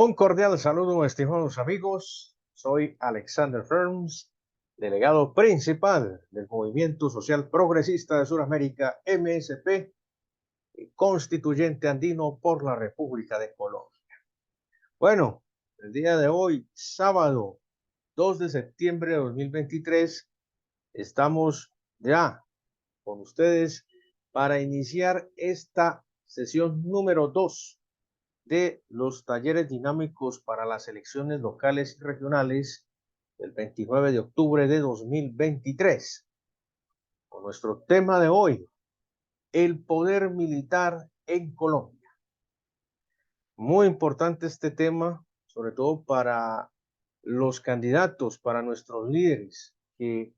Un cordial saludo, estimados amigos. Soy Alexander Ferms, delegado principal del Movimiento Social Progresista de Sudamérica, MSP, y constituyente andino por la República de Colombia. Bueno, el día de hoy, sábado 2 de septiembre de 2023, estamos ya con ustedes para iniciar esta sesión número 2 de los talleres dinámicos para las elecciones locales y regionales del 29 de octubre de 2023. Con nuestro tema de hoy, el poder militar en Colombia. Muy importante este tema, sobre todo para los candidatos, para nuestros líderes, que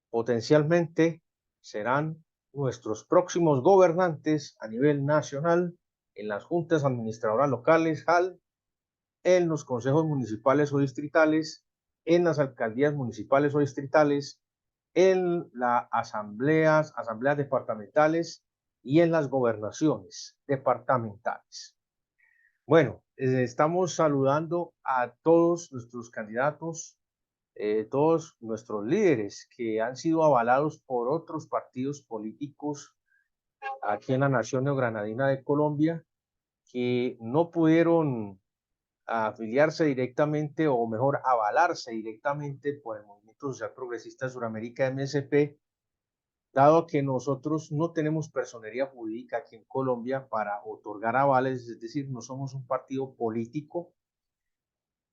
potencialmente serán nuestros próximos gobernantes a nivel nacional en las juntas administradoras locales, JAL, en los consejos municipales o distritales, en las alcaldías municipales o distritales, en las asambleas departamentales y en las gobernaciones departamentales. Bueno, estamos saludando a todos nuestros candidatos, todos nuestros líderes que han sido avalados por otros partidos políticos aquí en la nación neogranadina de Colombia, que no pudieron afiliarse directamente o mejor avalarse directamente por el Movimiento Social Progresista de Sudamérica, MSP, dado que nosotros no tenemos personería jurídica aquí en Colombia para otorgar avales, es decir, no somos un partido político,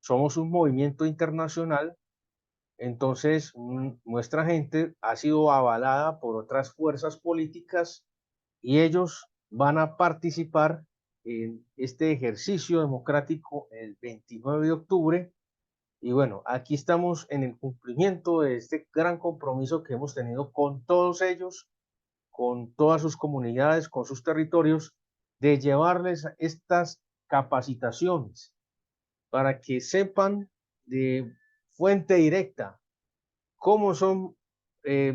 somos un movimiento internacional. Entonces, nuestra gente ha sido avalada por otras fuerzas políticas y ellos van a participar en este ejercicio democrático el 29 de octubre. Y bueno, aquí estamos en el cumplimiento de este gran compromiso que hemos tenido con todos ellos, con todas sus comunidades, con sus territorios, de llevarles estas capacitaciones para que sepan de fuente directa cómo son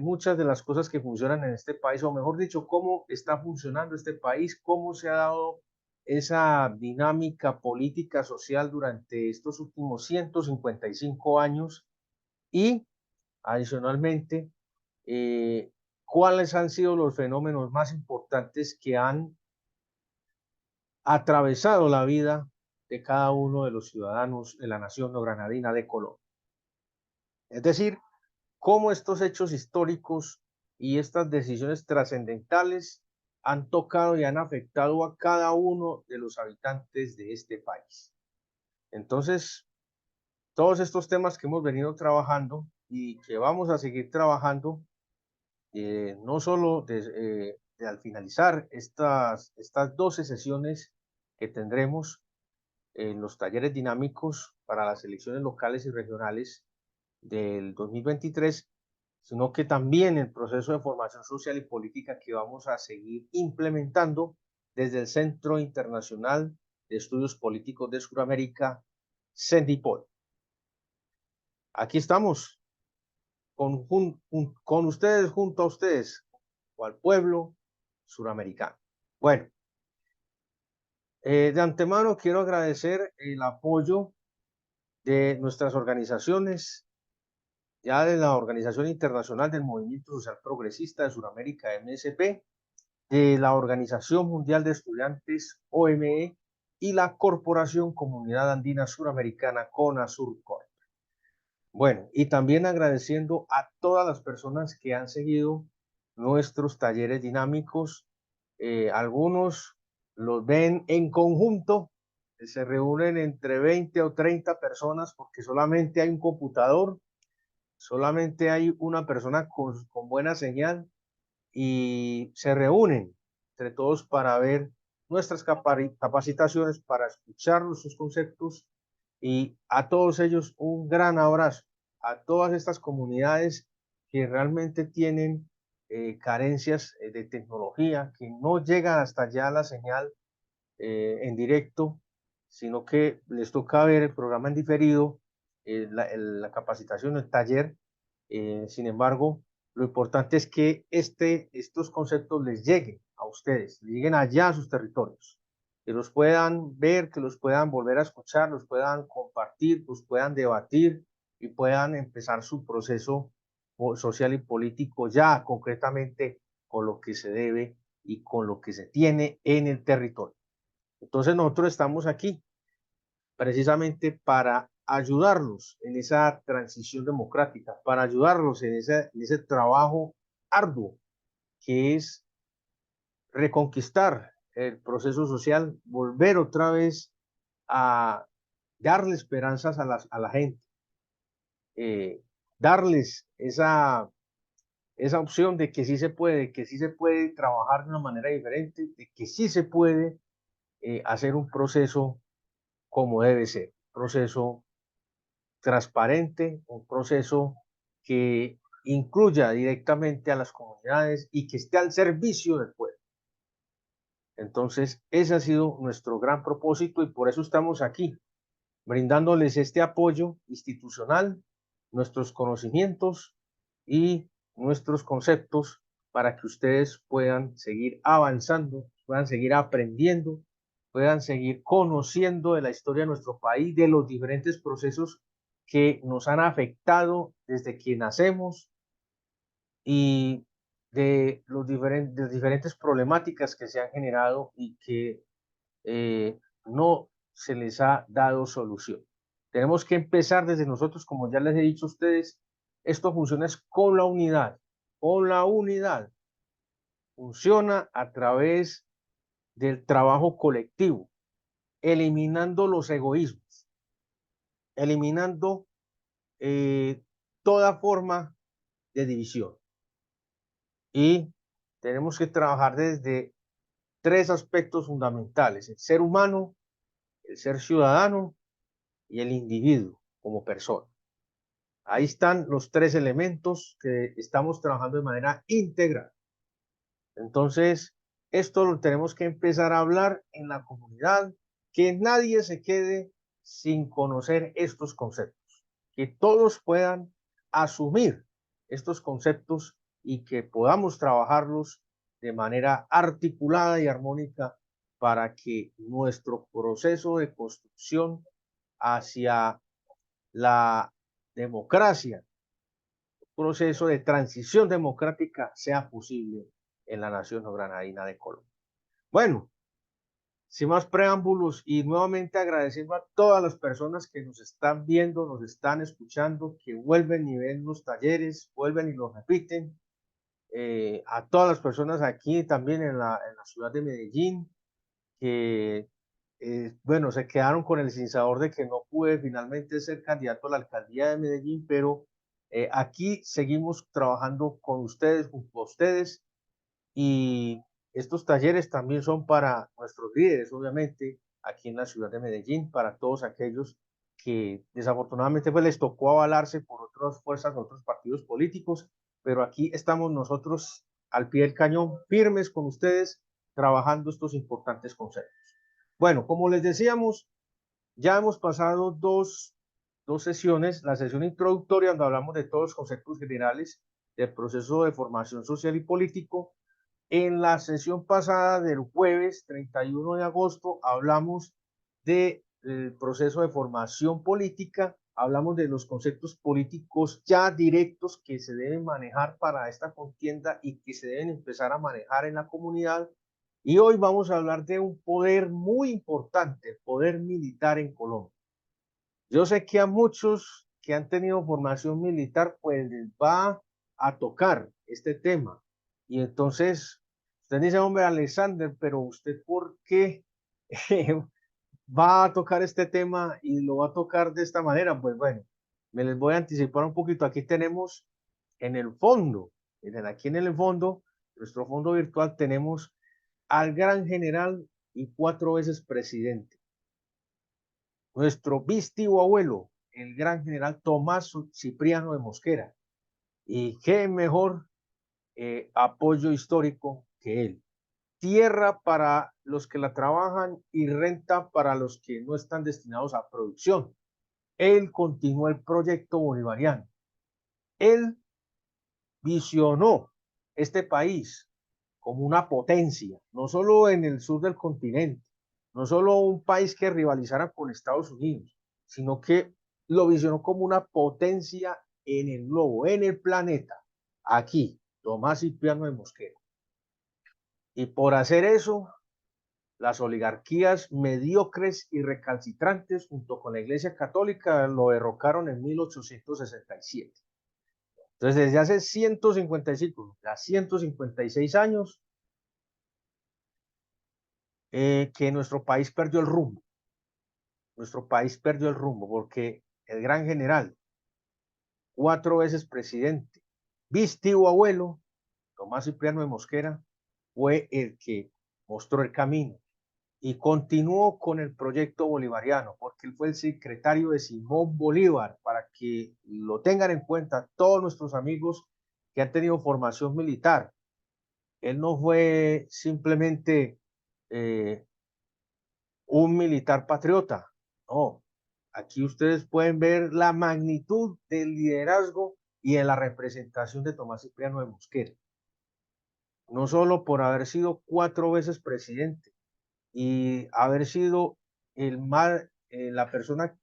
muchas de las cosas que funcionan en este país, o mejor dicho, cómo está funcionando este país, cómo se ha dado esa dinámica política social durante estos últimos 155 años y adicionalmente cuáles han sido los fenómenos más importantes que han atravesado la vida de cada uno de los ciudadanos de la nación neogranadina de Colombia. Es decir, cómo estos hechos históricos y estas decisiones trascendentales han tocado y han afectado a cada uno de los habitantes de este país. Entonces, todos estos temas que hemos venido trabajando y que vamos a seguir trabajando, no solo al finalizar estas 12 sesiones que tendremos en los talleres dinámicos para las elecciones locales y regionales del 2023, sino que también el proceso de formación social y política que vamos a seguir implementando desde el Centro Internacional de Estudios Políticos de Sudamérica, CENDIPOL. Aquí estamos con ustedes, junto a ustedes, o al pueblo suramericano. Bueno, de antemano quiero agradecer el apoyo de nuestras organizaciones, ya de la Organización Internacional del Movimiento Social Progresista de Sudamérica, MSP, de la Organización Mundial de Estudiantes, OME, y la Corporación Comunidad Andina Suramericana, CONASURCOR. Bueno, y también agradeciendo a todas las personas que han seguido nuestros talleres dinámicos. Algunos los ven en conjunto, se reúnen entre 20 o 30 personas porque solamente hay un computador, solamente hay una persona con buena señal y se reúnen entre todos para ver nuestras capacitaciones, para escuchar sus conceptos, y a todos ellos un gran abrazo, a todas estas comunidades que realmente tienen carencias de tecnología, que no llega hasta allá la señal en directo, sino que les toca ver el programa en diferido, la capacitación, el taller. Sin embargo, lo importante es que estos conceptos les lleguen a ustedes, les lleguen allá a sus territorios. que los puedan ver, que los puedan volver a escuchar, los puedan compartir, los puedan debatir y puedan empezar su proceso social y político ya concretamente con lo que se debe y con lo que se tiene en el territorio. Entonces nosotros estamos aquí precisamente para ayudarlos en esa transición democrática, para ayudarlos en ese trabajo arduo que es reconquistar el proceso social, volver otra vez a darle esperanzas a la gente, darles esa opción de que sí se puede trabajar de una manera diferente, de que sí se puede hacer un proceso como debe ser, un proceso transparente, un proceso que incluya directamente a las comunidades y que esté al servicio del pueblo. Entonces, ese ha sido nuestro gran propósito y por eso estamos aquí, brindándoles este apoyo institucional, nuestros conocimientos y nuestros conceptos para que ustedes puedan seguir avanzando, puedan seguir aprendiendo, puedan seguir conociendo de la historia de nuestro país, de los diferentes procesos que nos han afectado desde que nacemos y de las diferentes problemáticas que se han generado y que no se les ha dado solución. Tenemos que empezar desde nosotros, como ya les he dicho a ustedes, esto funciona con la unidad, con la unidad. Funciona a través del trabajo colectivo, eliminando los egoísmos, eliminando toda forma de división. Y tenemos que trabajar desde tres aspectos fundamentales: el ser humano, el ser ciudadano y el individuo como persona. Ahí están los tres elementos que estamos trabajando de manera integral. Entonces, esto lo tenemos que empezar a hablar en la comunidad, que nadie se quede sin conocer estos conceptos, que todos puedan asumir estos conceptos y que podamos trabajarlos de manera articulada y armónica para que nuestro proceso de construcción hacia la democracia, proceso de transición democrática sea posible en la nación granadina de Colombia. Bueno, sin más preámbulos y nuevamente agradeciendo a todas las personas que nos están viendo, nos están escuchando, que vuelven y ven los talleres, vuelven y los repiten, a todas las personas aquí también en la ciudad de Medellín, que bueno, se quedaron con el sinsabor de que no pude finalmente ser candidato a la alcaldía de Medellín, pero aquí seguimos trabajando con ustedes, junto a ustedes, y estos talleres también son para nuestros líderes, obviamente, aquí en la ciudad de Medellín, para todos aquellos que desafortunadamente pues les tocó avalarse por otras fuerzas, otros partidos políticos, pero aquí estamos nosotros al pie del cañón, firmes con ustedes, trabajando estos importantes conceptos. Bueno, como les decíamos, ya hemos pasado dos sesiones, la sesión introductoria donde hablamos de todos los conceptos generales del proceso de formación social y político. En la sesión pasada del jueves 31 de agosto hablamos del proceso de formación política, hablamos de los conceptos políticos ya directos que se deben manejar para esta contienda y que se deben empezar a manejar en la comunidad. Y hoy vamos a hablar de un poder muy importante, el poder militar en Colombia. Yo sé que a muchos que han tenido formación militar, pues les va a tocar este tema. Y entonces, usted dice, hombre, Alexander, pero usted, ¿por qué va a tocar este tema y lo va a tocar de esta manera? Pues bueno, me les voy a anticipar un poquito. Aquí tenemos en el fondo, miren, aquí en el fondo, nuestro fondo virtual, tenemos al gran general y 4 veces presidente, nuestro vistío abuelo, el gran general Tomás Cipriano de Mosquera. Y qué mejor apoyo histórico que él. Tierra para los que la trabajan y renta para los que no están destinados a producción. Él continuó el proyecto bolivariano. Él visionó este país como una potencia, no solo en el sur del continente, no solo un país que rivalizara con Estados Unidos, sino que lo visionó como una potencia en el globo, en el planeta. Aquí, Tomás Cipriano de Mosquera. Y por hacer eso, las oligarquías mediocres y recalcitrantes, junto con la Iglesia Católica, lo derrocaron en 1867. Entonces, desde hace 155, a 156 años, que nuestro país perdió el rumbo. Nuestro país perdió el rumbo porque el gran general, 4 veces presidente, vistío abuelo, Tomás Cipriano de Mosquera, fue el que mostró el camino y continuó con el proyecto bolivariano, porque él fue el secretario de Simón Bolívar, para que lo tengan en cuenta todos nuestros amigos que han tenido formación militar. Él no fue simplemente eh, un militar patriota, no. Aquí ustedes pueden ver la magnitud del liderazgo y de la representación de Tomás Cipriano de Mosquera. No solo por haber sido 4 veces presidente y haber sido la persona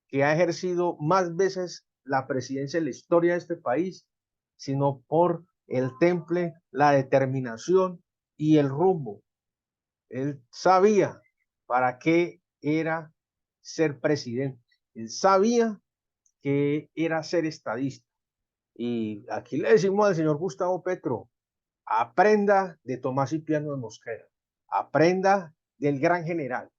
que ha ejercido más veces la presidencia en la historia de este país, sino por el temple, la determinación y el rumbo. Él sabía para qué era ser presidente. Él sabía que era ser estadista. Y aquí le decimos al señor Gustavo Petro, aprenda de Tomás Cipriano de Mosquera, aprenda del gran general,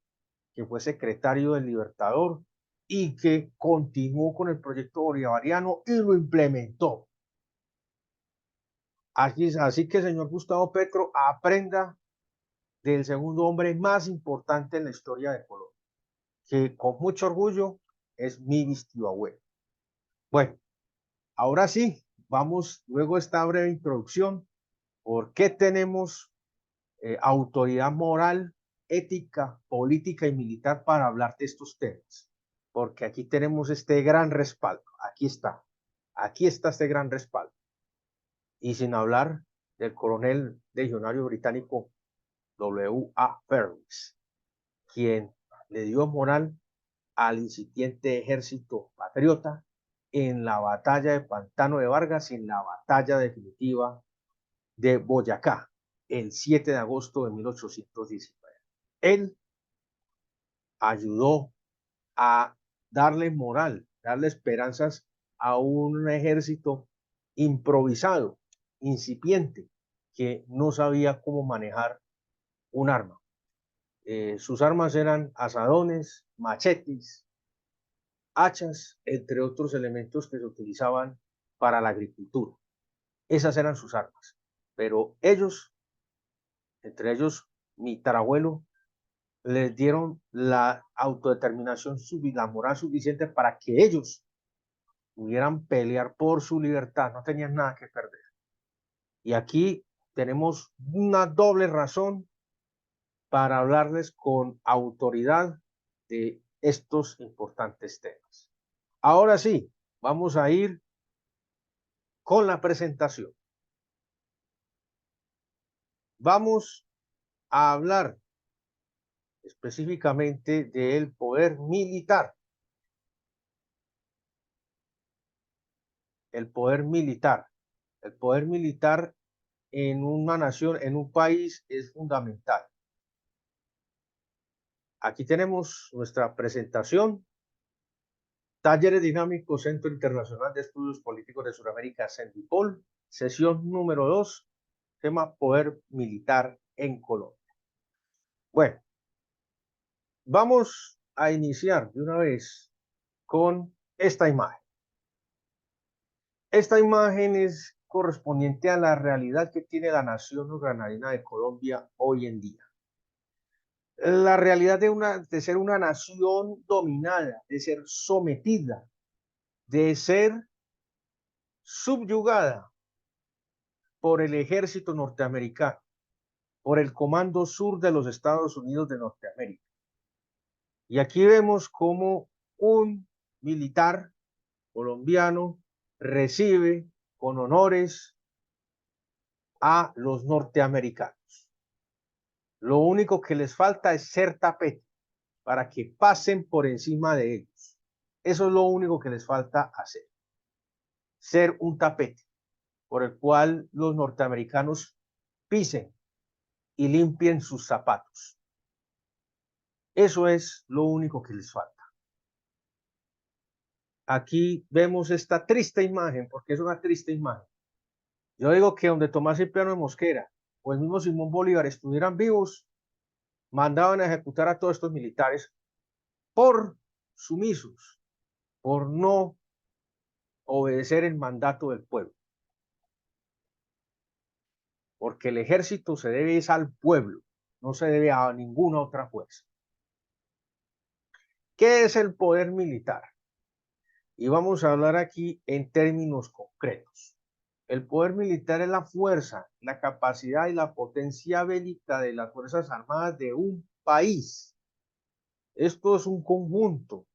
que fue secretario del Libertador y que continuó con el proyecto bolivariano y lo implementó. Así que, señor Gustavo Petro, aprenda del segundo hombre más importante en la historia de Colombia, que con mucho orgullo es mi vistío abuelo. Bueno, ahora sí, vamos luego de esta breve introducción. ¿Por qué tenemos autoridad moral, ética, política y militar para hablar de estos temas? Porque aquí tenemos este gran respaldo. Aquí está este gran respaldo. Y sin hablar del coronel legionario británico W.A. Ferris, quien le dio moral al incipiente ejército patriota en la batalla de Pantano de Vargas y en la batalla definitiva de Boyacá, el 7 de agosto de 1819. Él ayudó a darle moral, darle esperanzas a un ejército improvisado, incipiente, que no sabía cómo manejar un arma. Sus armas eran azadones, machetes, hachas, entre otros elementos que se utilizaban para la agricultura. Esas eran sus armas. Pero ellos, entre ellos mi tarabuelo, les dieron la autodeterminación y la moral suficiente para que ellos pudieran pelear por su libertad. No tenían nada que perder. Y aquí tenemos una doble razón para hablarles con autoridad de estos importantes temas. Ahora sí, vamos a ir con la presentación. Vamos a hablar específicamente del poder militar. El poder militar. El poder militar en una nación, en un país, es fundamental. Aquí tenemos nuestra presentación. Talleres Dinámicos, Centro Internacional de Estudios Políticos de Sudamérica, CENDIPOL, sesión número 2, tema poder militar en Colombia. Bueno, vamos a iniciar de una vez con esta imagen. Esta imagen es correspondiente a la realidad que tiene la nación granadina de Colombia hoy en día. La realidad de ser una nación dominada, de ser sometida, de ser subyugada por el ejército norteamericano, por el Comando Sur de los Estados Unidos de Norteamérica. Y aquí vemos cómo un militar colombiano recibe con honores a los norteamericanos. Lo único que les falta es ser tapete para que pasen por encima de ellos. Eso es lo único que les falta hacer. Ser un tapete por el cual los norteamericanos pisen y limpien sus zapatos. Eso es lo único que les falta. Aquí vemos esta triste imagen, porque es una triste imagen. Yo digo que donde Tomás Cipriano de Mosquera o el mismo Simón Bolívar estuvieran vivos, mandaban a ejecutar a todos estos militares por sumisos, por no obedecer el mandato del pueblo. Porque el ejército se debe al pueblo, no se debe a ninguna otra fuerza. ¿Qué es el poder militar? Y vamos a hablar aquí en términos concretos. El poder militar es la fuerza, la capacidad y la potencia bélica de las Fuerzas Armadas de un país. Esto es un conjunto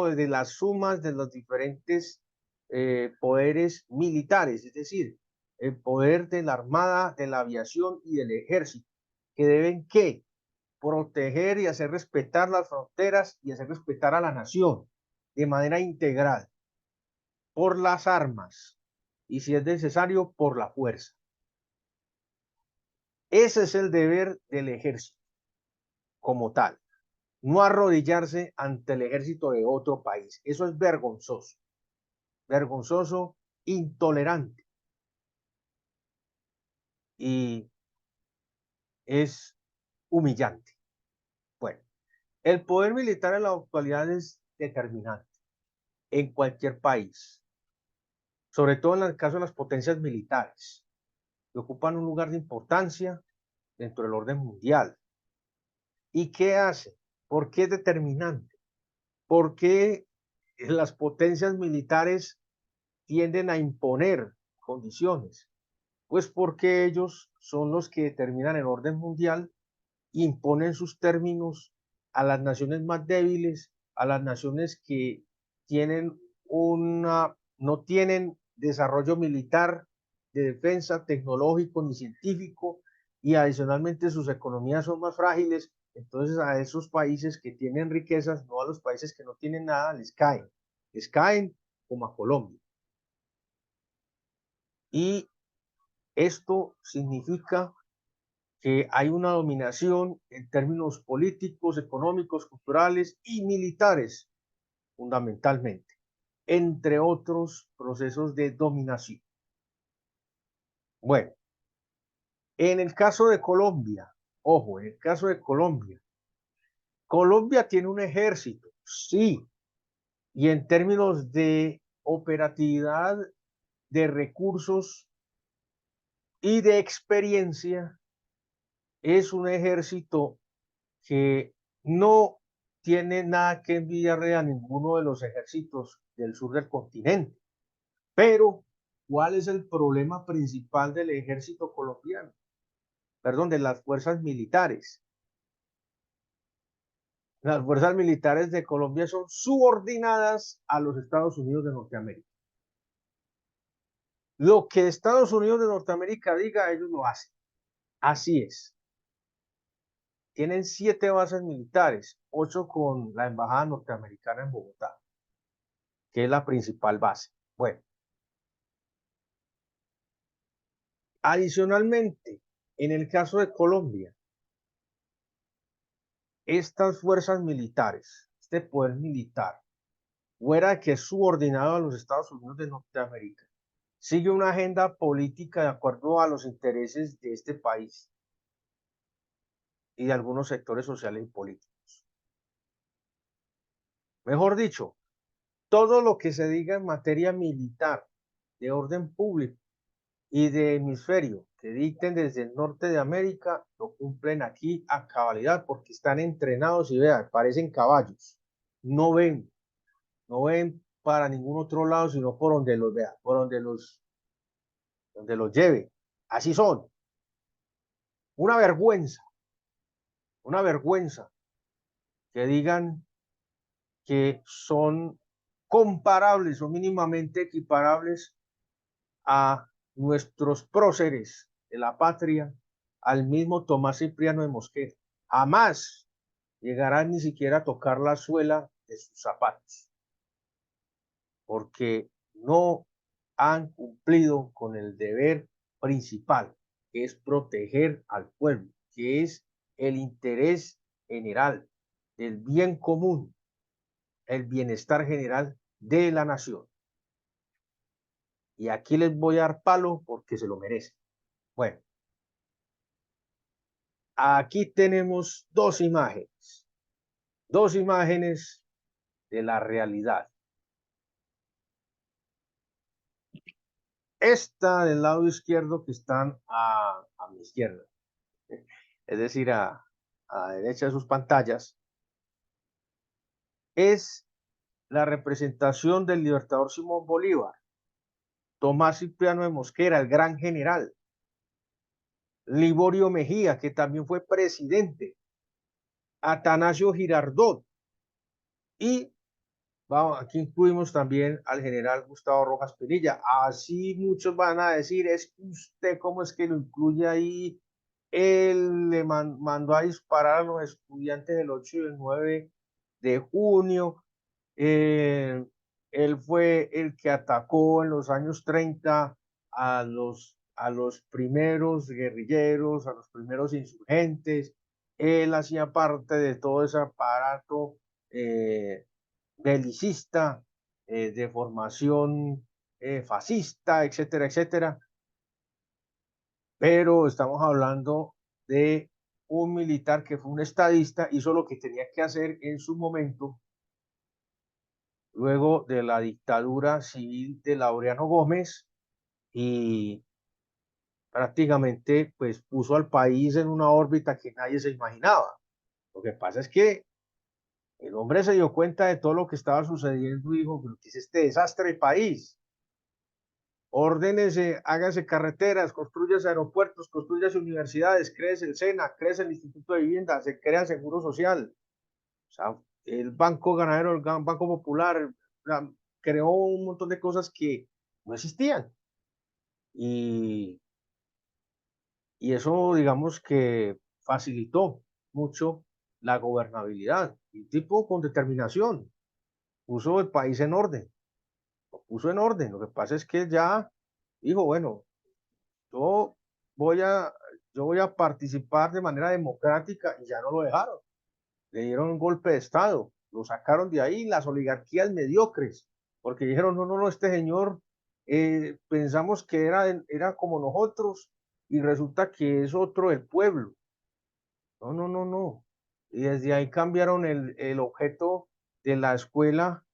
de las sumas de los diferentes poderes militares, es decir, el poder de la Armada, de la aviación y del ejército, que deben ¿qué? Proteger y hacer respetar las fronteras y hacer respetar a la nación de manera integral, por las armas y si es necesario, por la fuerza. Ese es el deber del ejército como tal. No arrodillarse ante el ejército de otro país. Eso es vergonzoso, intolerante y es humillante. Bueno, el poder militar en la actualidad es determinante en cualquier país, sobre todo en el caso de las potencias militares, que ocupan un lugar de importancia dentro del orden mundial. ¿Y qué hace? ¿Por qué es determinante? ¿Por qué las potencias militares tienden a imponer condiciones? Pues porque ellos son los que determinan el orden mundial, imponen sus términos a las naciones más débiles, a las naciones que tienen no tienen desarrollo militar, de defensa, tecnológico ni científico, y adicionalmente sus economías son más frágiles. Entonces a esos países que tienen riquezas, no a los países que no tienen nada, les caen como a Colombia. Y esto significa que hay una dominación en términos políticos, económicos, culturales y militares, fundamentalmente, entre otros procesos de dominación. Bueno, en el caso de Colombia, ojo, en el caso de Colombia, Colombia tiene un ejército, sí, y en términos de operatividad, de recursos y de experiencia, es un ejército que no tiene nada que envidiarle a ninguno de los ejércitos del sur del continente. Pero, ¿cuál es el problema principal del ejército colombiano? Perdón, de las fuerzas militares. Las fuerzas militares de Colombia son subordinadas a los Estados Unidos de Norteamérica. Lo que Estados Unidos de Norteamérica diga, ellos lo hacen. Así es. Tienen 7 bases militares, 8 con la embajada norteamericana en Bogotá, que es la principal base. Bueno, adicionalmente, en el caso de Colombia, estas fuerzas militares, este poder militar, fuera que es subordinado a los Estados Unidos de Norteamérica, sigue una agenda política de acuerdo a los intereses de este país y de algunos sectores sociales y políticos. Mejor dicho, todo lo que se diga en materia militar, de orden público y de hemisferio que dicten desde el norte de América, lo cumplen aquí a cabalidad porque están entrenados y vean, parecen caballos. No ven, no ven para ningún otro lado, sino por donde los vean, por donde los lleve. Así son. Una vergüenza, una vergüenza que digan que son comparables o mínimamente equiparables a nuestros próceres de la patria al mismo Tomás Cipriano de Mosquera. Jamás llegarán ni siquiera a tocar la suela de sus zapatos, porque no han cumplido con el deber principal, que es proteger al pueblo, que es el interés general, el bien común, el bienestar general de la nación. Y aquí les voy a dar palo porque se lo merecen. Bueno, aquí tenemos dos imágenes de la realidad. Esta del lado izquierdo que están a mi izquierda, es decir, a derecha de sus pantallas, es la representación del libertador Simón Bolívar, Tomás Cipriano de Mosquera, el gran general, Liborio Mejía, que también fue presidente, Atanasio Girardot, y vamos, aquí incluimos también al general Gustavo Rojas Pinilla. Así muchos van a decir, es usted cómo es que lo incluye ahí. Él le mandó a disparar a los estudiantes del 8 y el 9 de junio. Eh, Él fue el que atacó en los años 30 a los primeros guerrilleros, a los primeros insurgentes. Él hacía parte de todo ese aparato belicista, de formación fascista, etcétera, etcétera. Pero estamos hablando de un militar que fue un estadista, hizo lo que tenía que hacer en su momento, luego de la dictadura civil de Laureano Gómez, y prácticamente pues puso al país en una órbita que nadie se imaginaba. Lo que pasa es que el hombre se dio cuenta de todo lo que estaba sucediendo y dijo, ¿qué es este desastre de país? Ordénese, hágase carreteras, construyase aeropuertos, construyase universidades, créese el SENA, créese el Instituto de Vivienda, se crea Seguro Social. O sea, el Banco Ganadero, el Banco Popular, creó un montón de cosas que no existían. Y, y eso, digamos que facilitó mucho la gobernabilidad. Y tipo con determinación, puso el país en orden, lo puso en orden. Lo que pasa es que ya dijo, bueno, yo voy a, yo voy a participar de manera democrática y ya no lo dejaron. Le dieron un golpe de Estado, lo sacaron de ahí, las oligarquías mediocres, porque dijeron, no, no, no, este señor pensamos que era como nosotros y resulta que es otro del pueblo. No, no, no, no. Y desde ahí cambiaron el objeto de la escuela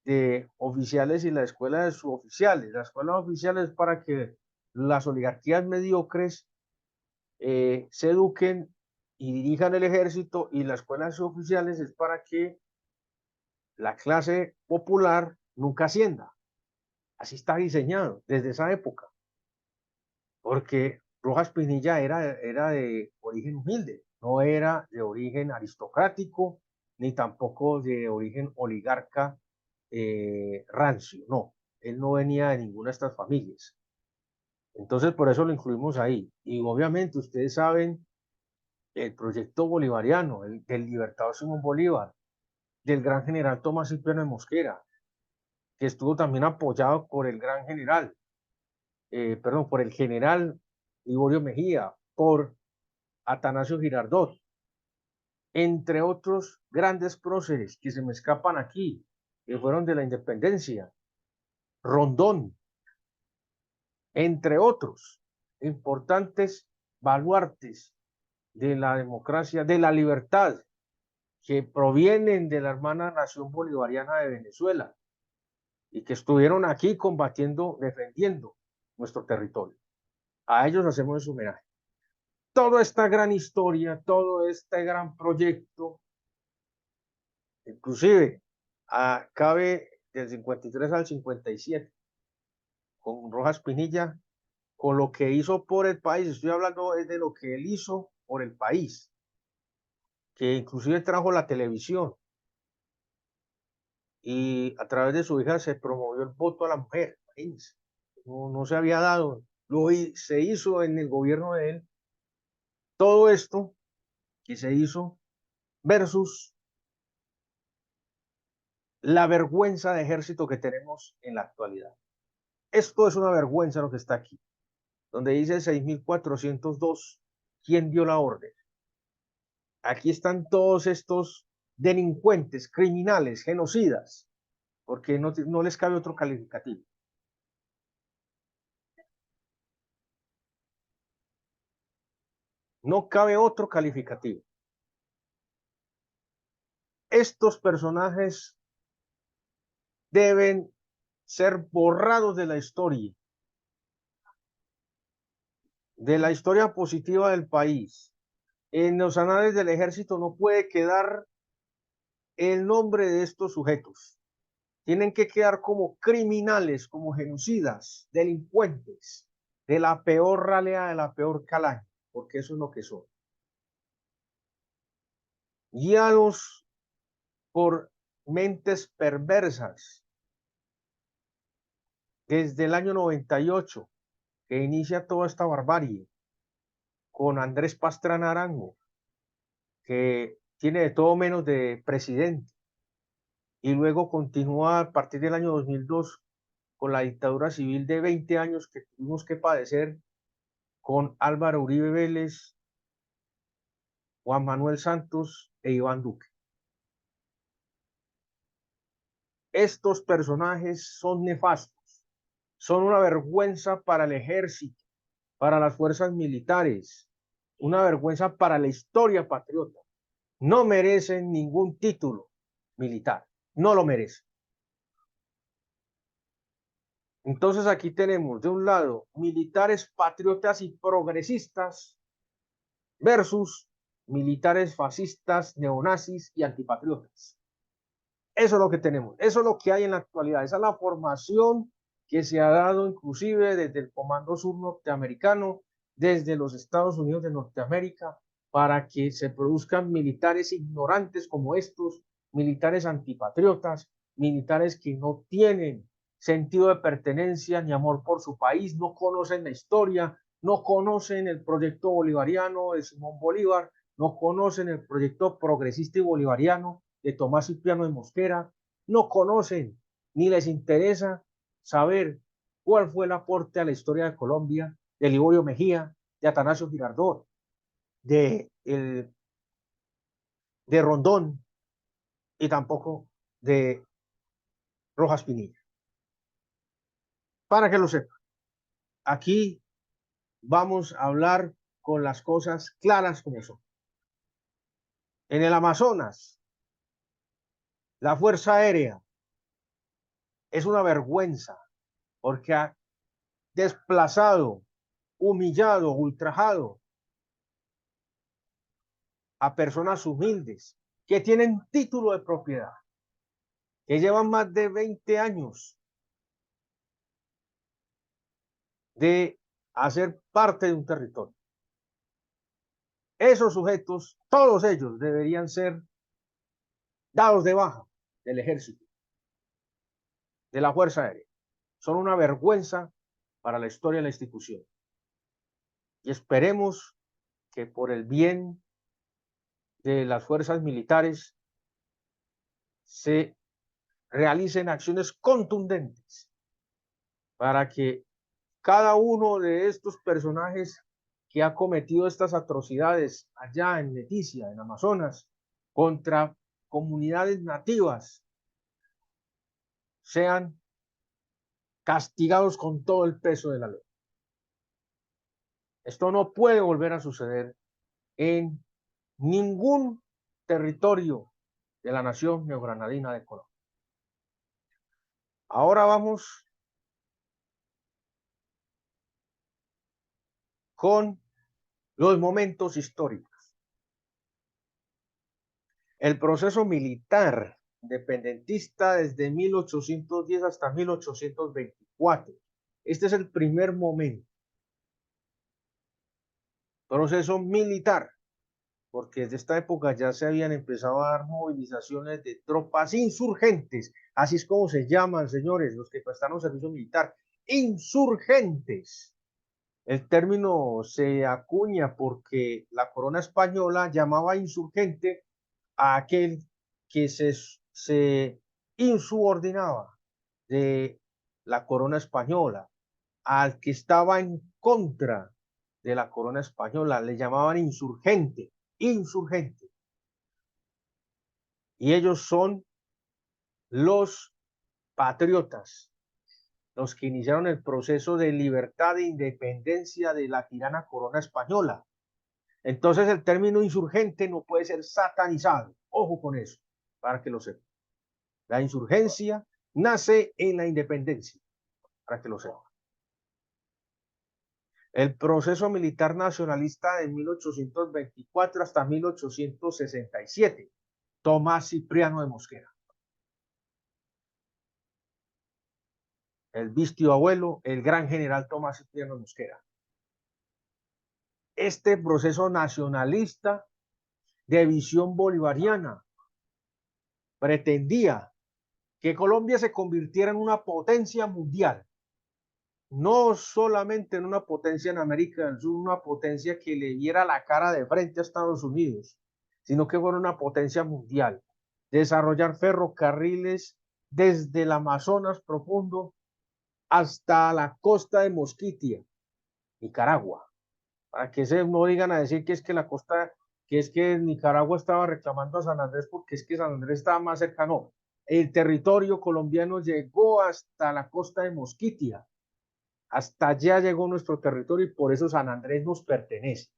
de oficiales y la escuela de suboficiales. La escuela de oficiales para que las oligarquías mediocres se eduquen y dirijan el ejército, y las escuelas oficiales es para que la clase popular nunca ascienda. Así está diseñado desde esa época, porque Rojas Pinilla era de origen humilde, no era de origen aristocrático, ni tampoco de origen oligarca rancio, no, él no venía de ninguna de estas familias. Entonces, por eso lo incluimos ahí. Y obviamente ustedes saben el proyecto bolivariano, del libertador Simón Bolívar, del gran general Tomás Cipriano de Mosquera, que estuvo también apoyado por el gran general, perdón, por el general Liborio Mejía, por Atanasio Girardot, entre otros grandes próceres que se me escapan aquí, que fueron de la independencia, Rondón, entre otros importantes baluartes de la democracia, de la libertad, que provienen de la hermana nación bolivariana de Venezuela y que estuvieron aquí combatiendo, defendiendo nuestro territorio. A ellos hacemos ese homenaje. Toda esta gran historia, todo este gran proyecto, inclusive cabe del 53 al 57, con Rojas Pinilla, con lo que hizo por el país. Estoy hablando de lo que él hizo por el país, que inclusive trajo la televisión, y a través de su hija se promovió el voto a la mujer. No, no se había dado, se hizo en el gobierno de él, Todo esto que se hizo versus la vergüenza de ejército que tenemos en la actualidad. Esto es una vergüenza lo que está aquí, donde dice 6.402, ¿quién dio la orden? Aquí están todos estos delincuentes, criminales, genocidas, porque no les cabe otro calificativo. No cabe otro calificativo. Estos personajes deben ser borrados de la historia positiva del país. En los anales del ejército no puede quedar el nombre de estos sujetos. Tienen que quedar como criminales, como genocidas, delincuentes, de la peor ralea, de la peor calaña, porque eso es lo que son. Guiados por mentes perversas. Desde el año 98, que inicia toda esta barbarie, con Andrés Pastrana Arango, que tiene de todo menos de presidente, y luego continúa a partir del año 2002 con la dictadura civil de 20 años que tuvimos que padecer con Álvaro Uribe Vélez, Juan Manuel Santos e Iván Duque. Estos personajes son nefastos, son una vergüenza para el ejército, para las fuerzas militares, una vergüenza para la historia patriota. No merecen ningún título militar, no lo merecen. Entonces aquí tenemos de un lado militares patriotas y progresistas versus militares fascistas, neonazis y antipatriotas. Eso es lo que tenemos, eso es lo que hay en la actualidad, esa es la formación que se ha dado inclusive desde el Comando Sur norteamericano, desde los Estados Unidos de Norteamérica, para que se produzcan militares ignorantes como estos, militares antipatriotas, militares que no tienen sentido de pertenencia ni amor por su país, no conocen la historia, no conocen el proyecto bolivariano de Simón Bolívar, no conocen el proyecto progresista y bolivariano de Tomás Cipriano de Mosquera, no conocen ni les interesa saber cuál fue el aporte a la historia de Colombia de Liborio Mejía, de Atanasio Girardot, de Rondón y tampoco de Rojas Pinilla. Para que lo sepan, aquí vamos a hablar con las cosas claras como son. En el Amazonas, la Fuerza Aérea es una vergüenza porque ha desplazado, humillado, ultrajado a personas humildes que tienen título de propiedad, que llevan más de 20 años de hacer parte de un territorio. Esos sujetos, todos ellos deberían ser dados de baja del ejército, de la Fuerza Aérea. Son una vergüenza para la historia de la institución. Y esperemos que por el bien de las fuerzas militares se realicen acciones contundentes para que cada uno de estos personajes que ha cometido estas atrocidades allá en Leticia, en Amazonas, contra comunidades nativas, sean castigados con todo el peso de la ley. Esto no puede volver a suceder en ningún territorio de la nación neogranadina de Colombia. Ahora vamos con los momentos históricos. El proceso militar independentista desde 1810 hasta 1824. Este es el primer momento. Proceso militar, porque desde esta época ya se habían empezado a dar movilizaciones de tropas insurgentes, así es como se llaman, señores, los que prestaron servicio militar, insurgentes. El término se acuña porque la corona española llamaba insurgente a aquel que se insubordinaba de la corona española, al que estaba en contra de la corona española, le llamaban insurgente, insurgente. Y ellos son los patriotas, los que iniciaron el proceso de libertad e independencia de la tirana corona española. Entonces el término insurgente no puede ser satanizado. Ojo con eso, para que lo sepan. La insurgencia nace en la independencia, para que lo sepan. El proceso militar nacionalista de 1824 hasta 1867. Tomás Cipriano de Mosquera. El vistio abuelo, el gran general Tomás Cipriano de Mosquera. Este proceso nacionalista de visión bolivariana pretendía que Colombia se convirtiera en una potencia mundial, no solamente en una potencia en América del Sur, una potencia que le diera la cara de frente a Estados Unidos, sino que fuera una potencia mundial. Desarrollar ferrocarriles desde el Amazonas profundo hasta la costa de Mosquitia, Nicaragua, para que se no digan a decir que es que la costa, que es que Nicaragua estaba reclamando a San Andrés porque es que San Andrés estaba más cercano. El territorio colombiano llegó hasta la costa de Mosquitia. Hasta allá llegó nuestro territorio y por eso San Andrés nos pertenece,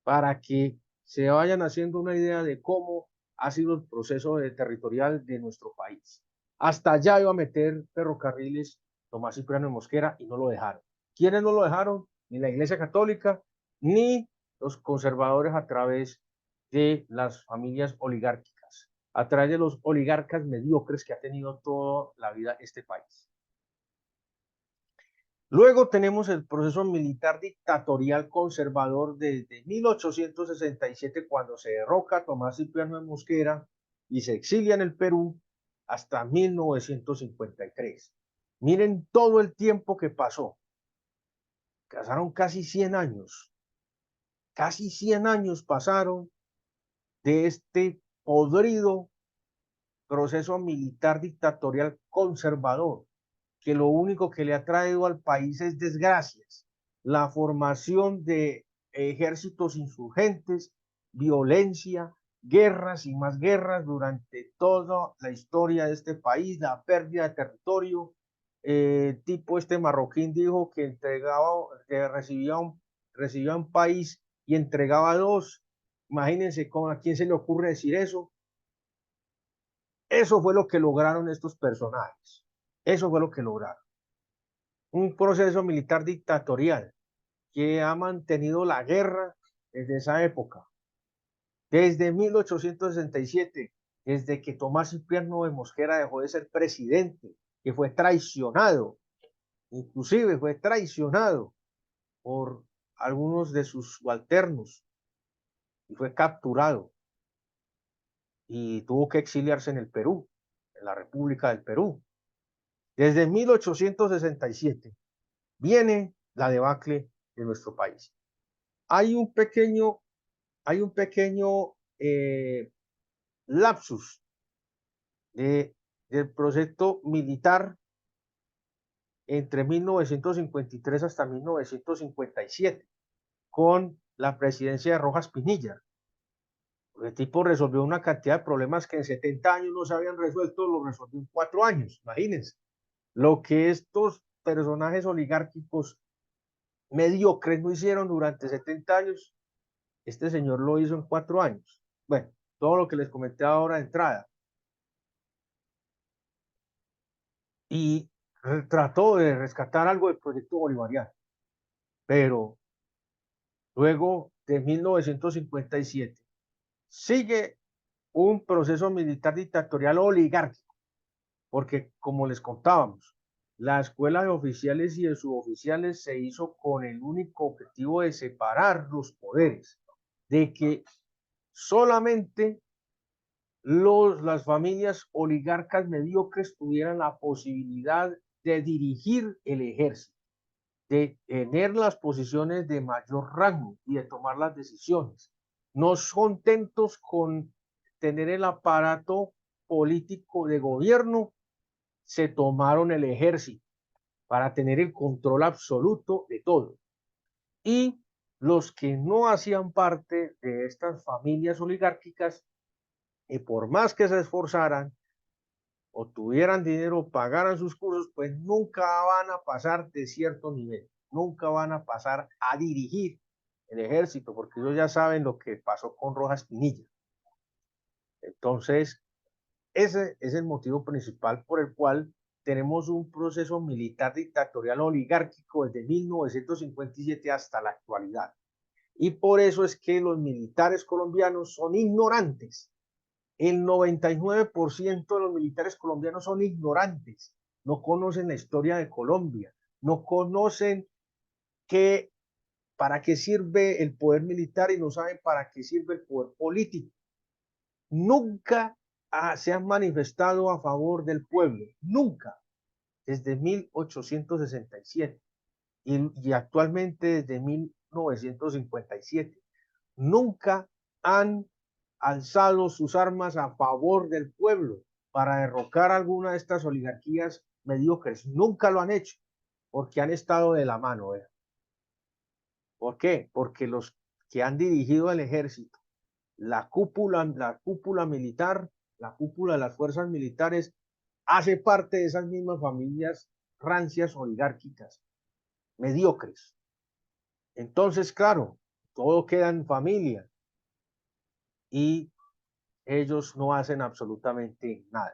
para que se vayan haciendo una idea de cómo ha sido el proceso territorial de nuestro país. Hasta allá iba a meter ferrocarriles Tomás Cipriano de Mosquera y no lo dejaron. ¿Quiénes no lo dejaron? Ni la Iglesia Católica, ni los conservadores a través de las familias oligárquicas, a través de los oligarcas mediocres que ha tenido toda la vida este país. Luego tenemos el proceso militar dictatorial conservador desde 1867, cuando se derroca a Tomás Cipriano de Mosquera y se exilia en el Perú, hasta 1953. Miren todo el tiempo que pasó. Pasaron casi 100 años. Casi 100 años pasaron de este podrido proceso militar dictatorial conservador, que lo único que le ha traído al país es desgracias, la formación de ejércitos insurgentes, violencia, guerras y más guerras durante toda la historia de este país, la pérdida de territorio. Tipo este marroquín dijo que entregaba, que recibía un país y entregaba dos. Imagínense a quién se le ocurre decir eso. Eso fue lo que lograron estos personajes. Eso fue lo que lograron. Un proceso militar dictatorial que ha mantenido la guerra desde esa época, desde 1867, desde que Tomás Cipriano de Mosquera dejó de ser presidente, que fue traicionado, inclusive fue traicionado por algunos de sus subalternos y fue capturado y tuvo que exiliarse en el Perú, en la República del Perú. Desde 1867 viene la debacle de nuestro país. Hay un pequeño lapsus del proyecto militar entre 1953 hasta 1957 con la presidencia de Rojas Pinilla. El tipo resolvió una cantidad de problemas que en 70 años no se habían resuelto, lo resolvió en 4 años, imagínense. Lo que estos personajes oligárquicos mediocres no hicieron durante 70 años, este señor lo hizo en 4 años. Bueno, todo lo que les comenté ahora de entrada. Y trató de rescatar algo del proyecto bolivariano, pero luego de 1957 sigue un proceso militar dictatorial oligárquico, porque como les contábamos, la escuela de oficiales y de suboficiales se hizo con el único objetivo de separar los poderes, de que solamente las familias oligarcas mediocres tuvieran la posibilidad de dirigir el ejército. de tener las posiciones de mayor rango y de tomar las decisiones. No contentos con tener el aparato político de gobierno, se tomaron el ejército para tener el control absoluto de todo. Y los que no hacían parte de estas familias oligárquicas, y por más que se esforzaran o tuvieran dinero, pagaran sus cursos, pues nunca van a pasar de cierto nivel, nunca van a pasar a dirigir el ejército, porque ellos ya saben lo que pasó con Rojas Pinilla. Entonces, ese es el motivo principal por el cual tenemos un proceso militar dictatorial oligárquico desde 1957 hasta la actualidad. Y por eso es que los militares colombianos son ignorantes. El 99% de los militares colombianos son ignorantes, no conocen la historia de Colombia, no conocen qué, para qué sirve el poder militar y no saben para qué sirve el poder político. Nunca se han manifestado a favor del pueblo, nunca, desde 1867 y actualmente desde 1957. Nunca han alzado sus armas a favor del pueblo para derrocar alguna de estas oligarquías mediocres. Nunca lo han hecho, porque han estado de la mano. ¿Por qué? Porque los que han dirigido el ejército, la cúpula militar, la cúpula de las fuerzas militares, hace parte de esas mismas familias rancias oligárquicas, mediocres. Entonces, claro, todo queda en familia y ellos no hacen absolutamente nada.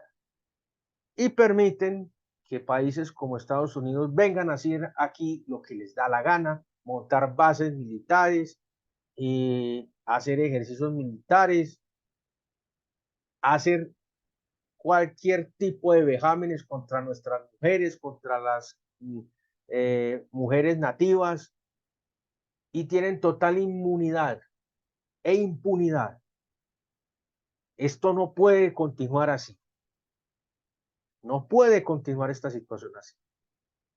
Y permiten que países como Estados Unidos vengan a hacer aquí lo que les da la gana, montar bases militares, y hacer ejercicios militares, hacer cualquier tipo de vejámenes contra nuestras mujeres, contra las mujeres nativas, y tienen total inmunidad e impunidad. Esto no puede continuar así. No puede continuar esta situación así.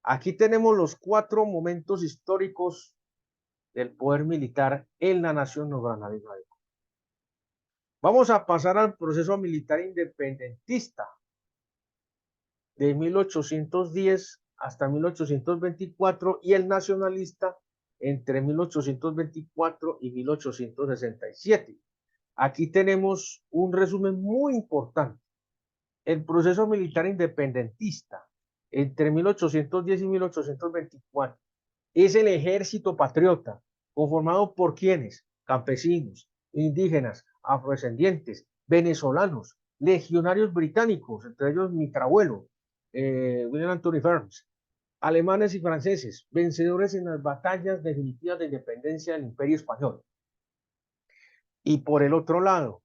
Aquí tenemos los 4 momentos históricos del poder militar en la nación granadina. Vamos a pasar al proceso militar independentista de 1810 hasta 1824 y el nacionalista entre 1824 y 1867. Aquí tenemos un resumen muy importante. El proceso militar independentista entre 1810 y 1824 es el ejército patriota, conformado por quienes: campesinos, indígenas, afrodescendientes, venezolanos, legionarios británicos, entre ellos mi trabuelo, William Anthony Ferms, alemanes y franceses, vencedores en las batallas definitivas de independencia del Imperio Español. Y por el otro lado,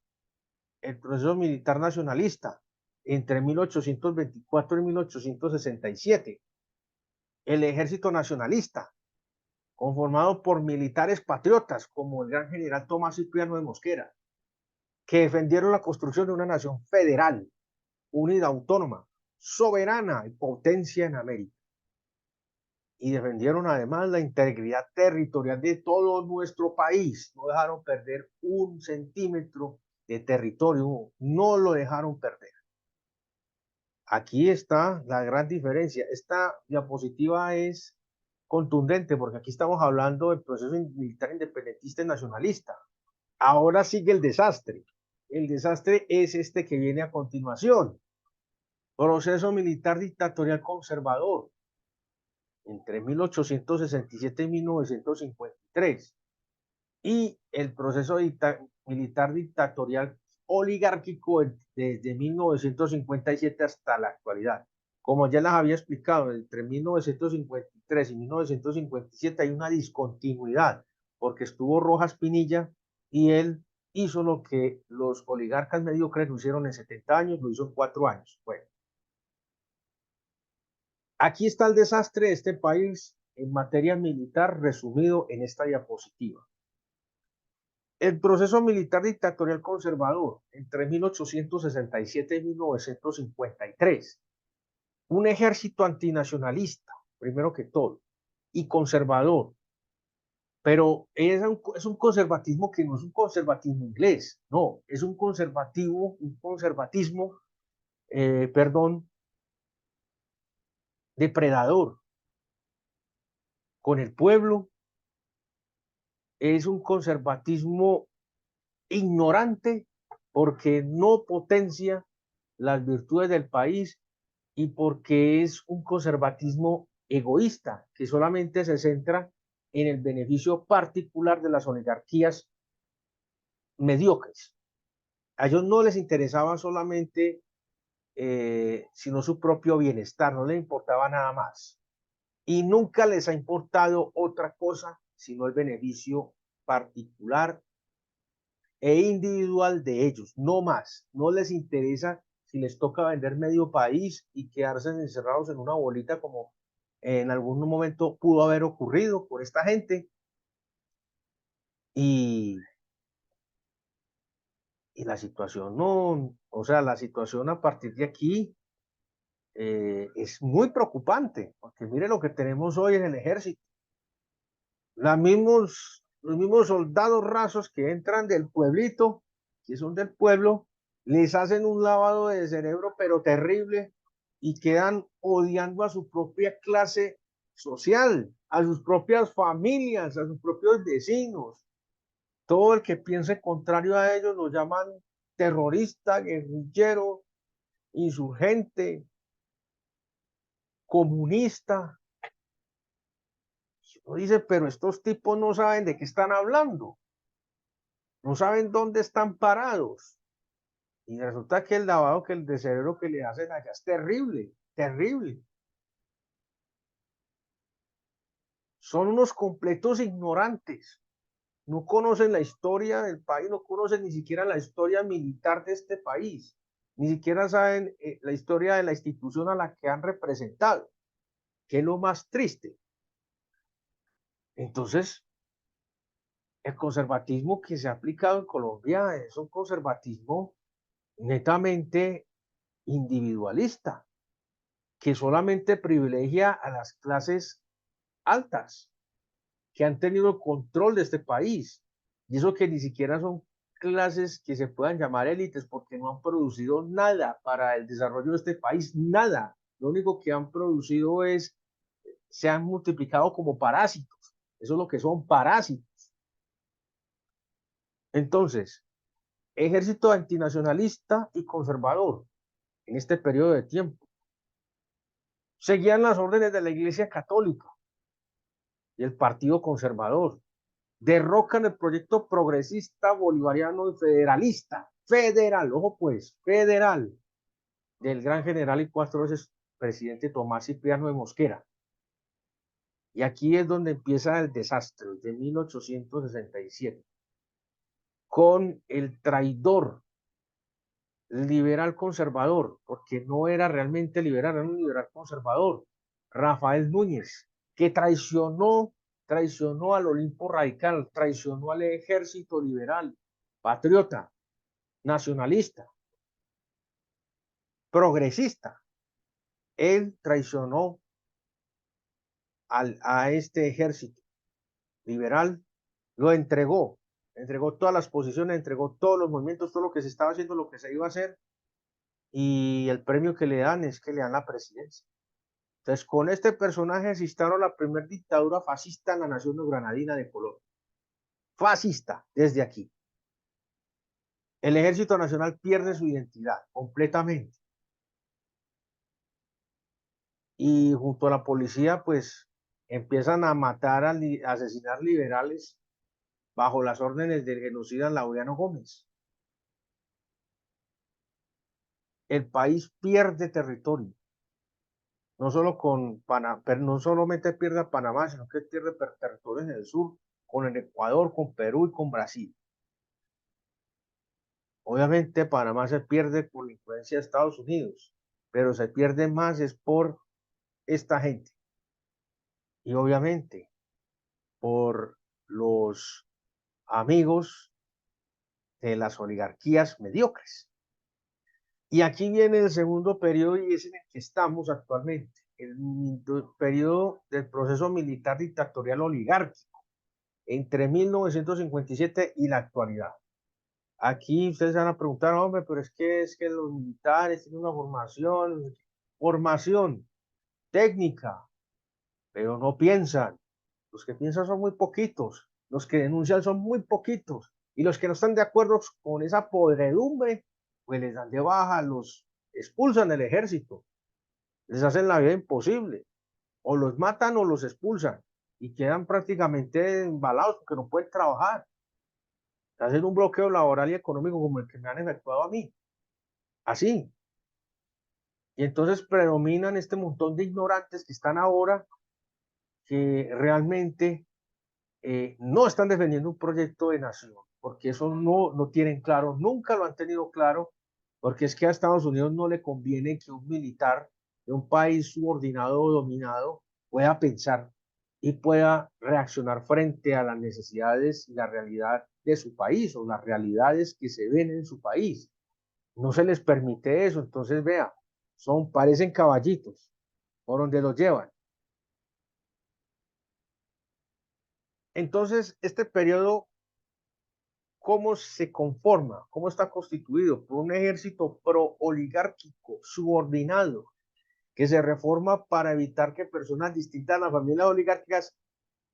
el proceso militar nacionalista entre 1824 y 1867, el ejército nacionalista, conformado por militares patriotas como el gran general Tomás Cipriano de Mosquera, que defendieron la construcción de una nación federal, unida, autónoma, soberana y potencia en América. Y defendieron además la integridad territorial de todo nuestro país. No dejaron perder un centímetro de territorio, no lo dejaron perder. Aquí está la gran diferencia. Esta diapositiva es contundente porque aquí estamos hablando del proceso militar independentista y nacionalista. Ahora sigue el desastre. El desastre es este que viene a continuación. Proceso militar dictatorial conservador entre 1867 y 1953. Y el proceso militar dictatorial oligárquico desde 1957 hasta la actualidad. Como ya les había explicado, entre 1953 y 1957 hay una discontinuidad, porque estuvo Rojas Pinilla y él hizo lo que los oligarcas mediocres lo hicieron en 70 años, lo hizo en 4 años. Bueno, aquí está el desastre de este país en materia militar resumido en esta diapositiva. El proceso militar dictatorial conservador entre 1867 y 1953. Un ejército antinacionalista, primero que todo, y conservador, pero es un conservatismo que no es un conservatismo inglés, no, es un conservatismo, perdón, depredador con el pueblo, es un conservatismo ignorante porque no potencia las virtudes del país y porque es un conservatismo egoísta que solamente se centra en el beneficio particular de las oligarquías mediocres. A ellos no les interesaba solamente sino su propio bienestar, no les importaba nada más. Y nunca les ha importado otra cosa sino el beneficio particular e individual de ellos, no más. No les interesa si les toca vender medio país y quedarse encerrados en una bolita como en algún momento pudo haber ocurrido por esta gente. Y, y la situación no, o sea, la situación a partir de aquí es muy preocupante, porque mire lo que tenemos hoy en el ejército. Los mismos soldados rasos que entran del pueblito, que son del pueblo, les hacen un lavado de cerebro, pero terrible, y quedan odiando a su propia clase social, a sus propias familias, a sus propios vecinos. Todo el que piense contrario a ellos lo llaman terrorista, guerrillero, insurgente, comunista. Uno dice, pero estos tipos no saben de qué están hablando, no saben dónde están parados. Y resulta que el lavado que el de cerebro que le hacen allá es terrible, terrible. Son unos completos ignorantes. No conocen la historia del país, no conocen ni siquiera la historia militar de este país, ni siquiera saben la historia de la institución a la que han representado, que es lo más triste. Entonces, el conservatismo que se ha aplicado en Colombia es un conservatismo netamente individualista, que solamente privilegia a las clases altas, que han tenido control de este país. Y eso que ni siquiera son clases que se puedan llamar élites, porque no han producido nada para el desarrollo de este país, nada. Lo único que han producido es, se han multiplicado como parásitos. Eso es lo que son parásitos. Entonces, ejército antinacionalista y conservador en este periodo de tiempo. Seguían las órdenes de la Iglesia Católica y el Partido Conservador. Derrocan el proyecto progresista, bolivariano y federalista. Federal, ojo pues, federal, del gran general y 4 veces presidente Tomás Cipriano de Mosquera. Y aquí es donde empieza el desastre de 1867, con el traidor liberal conservador, porque no era realmente liberal, era un liberal conservador, Rafael Núñez, que traicionó al Olimpo radical, traicionó al ejército liberal, patriota, nacionalista, progresista. Él traicionó a este ejército liberal, lo entregó todas las posiciones, entregó todos los movimientos, todo lo que se estaba haciendo, lo que se iba a hacer, y el premio que le dan es que le dan la presidencia. Entonces, con este personaje se instauró la primera dictadura fascista en la nación granadina de Colombia. Fascista, desde aquí. El Ejército Nacional pierde su identidad completamente. Y junto a la policía, pues, empiezan a matar, a asesinar liberales bajo las órdenes del genocida Laureano Gómez. El país pierde territorio. No solo con Panamá, pero no solamente pierde a Panamá, sino que pierde territorios en el sur, con el Ecuador, con Perú y con Brasil. Obviamente Panamá se pierde por la influencia de Estados Unidos, pero se pierde más es por esta gente y obviamente por los amigos de las oligarquías mediocres. Y aquí viene el segundo periodo y es en el que estamos actualmente. el periodo del proceso militar dictatorial oligárquico entre 1957 y la actualidad. Aquí ustedes van a preguntar, hombre, pero es que los militares tienen una formación técnica, pero no piensan. Los que piensan son muy poquitos, los que denuncian son muy poquitos, y los que no están de acuerdo con esa podredumbre, pues les dan de baja, los expulsan del ejército, les hacen la vida imposible, o los matan o los expulsan, y quedan prácticamente embalados porque no pueden trabajar. Hacen un bloqueo laboral y económico como el que me han efectuado a mí, así. Y entonces predominan este montón de ignorantes que están ahora, que realmente no están defendiendo un proyecto de nación, porque eso no tienen claro, nunca lo han tenido claro, porque es que a Estados Unidos no le conviene que un militar de un país subordinado o dominado pueda pensar y pueda reaccionar frente a las necesidades y la realidad de su país o las realidades que se ven en su país. No se les permite eso, entonces vea, parecen caballitos por donde los llevan. Entonces, este periodo, ¿cómo se conforma? ¿Cómo está constituido? Por un ejército pro-oligárquico, subordinado, que se reforma para evitar que personas distintas a las familias oligárquicas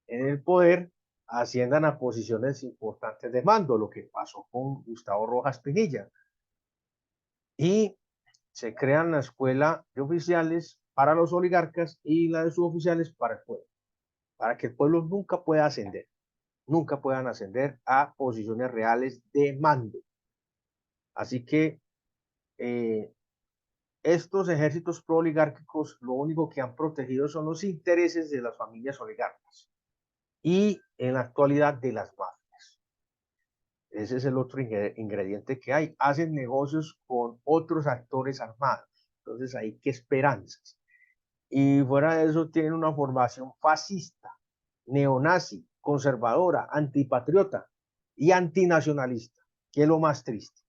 en el poder asciendan a posiciones importantes de mando, lo que pasó con Gustavo Rojas Pinilla. Y se crean la escuela de oficiales para los oligarcas y la de suboficiales para el pueblo, para que el pueblo nunca pueda ascender, nunca puedan ascender a posiciones reales de mando. Así que estos ejércitos pro-oligárquicos lo único que han protegido son los intereses de las familias oligárquicas y en la actualidad de las mafias. Ese es el otro ingrediente que hay. Hacen negocios con otros actores armados. Entonces hay que esperanzas. Y fuera de eso tienen una formación fascista, neonazi, conservadora, antipatriota y antinacionalista, que es lo más triste.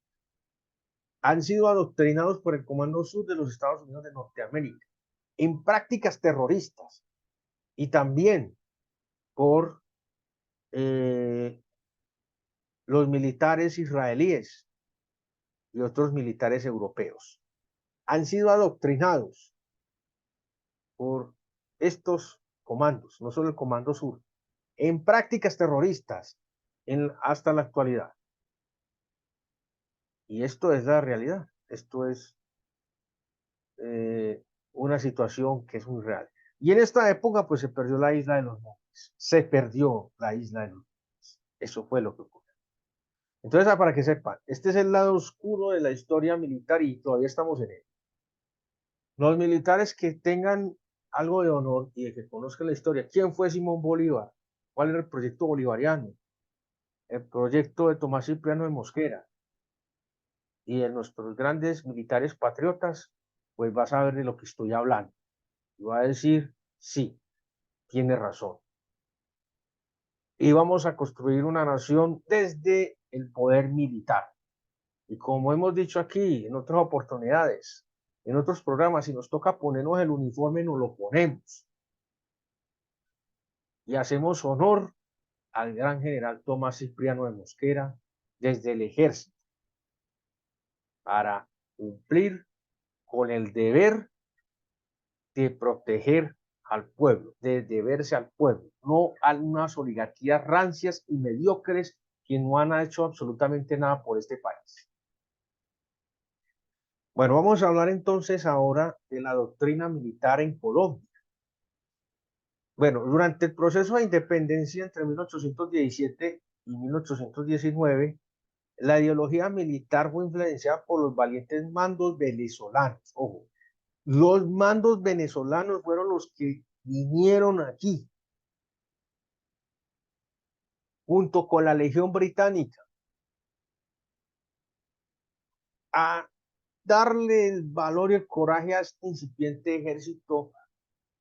Han sido adoctrinados por el Comando Sur de los Estados Unidos de Norteamérica en prácticas terroristas y también por los militares israelíes y otros militares europeos. Han sido adoctrinados por estos comandos, no solo el Comando Sur, en prácticas terroristas hasta la actualidad. Y esto es la realidad, esto es una situación que es muy real. Y en esta época, pues se perdió la isla de los montes, se perdió la isla de los montes. Eso fue lo que ocurrió. Entonces, para que sepan, este es el lado oscuro de la historia militar y todavía estamos en él. Los militares que tengan algo de honor y de que conozcan la historia, ¿quién fue Simón Bolívar? ¿Cuál era el proyecto bolivariano? El proyecto de Tomás Cipriano de Mosquera. Y de nuestros grandes militares patriotas, pues vas a ver de lo que estoy hablando. Y va a decir, sí, tiene razón. Y vamos a construir una nación desde el poder militar. Y como hemos dicho aquí en otras oportunidades, en otros programas, si nos toca ponernos el uniforme, nos lo ponemos. Y hacemos honor al gran general Tomás Cipriano de Mosquera desde el ejército para cumplir con el deber de proteger al pueblo, de deberse al pueblo, no a unas oligarquías rancias y mediocres que no han hecho absolutamente nada por este país. Bueno, vamos a hablar entonces ahora de la doctrina militar en Colombia. Bueno, durante el proceso de independencia entre 1817 y 1819, la ideología militar fue influenciada por los valientes mandos venezolanos. Ojo, los mandos venezolanos fueron los que vinieron aquí, junto con la Legión Británica, a darle el valor y el coraje a este incipiente ejército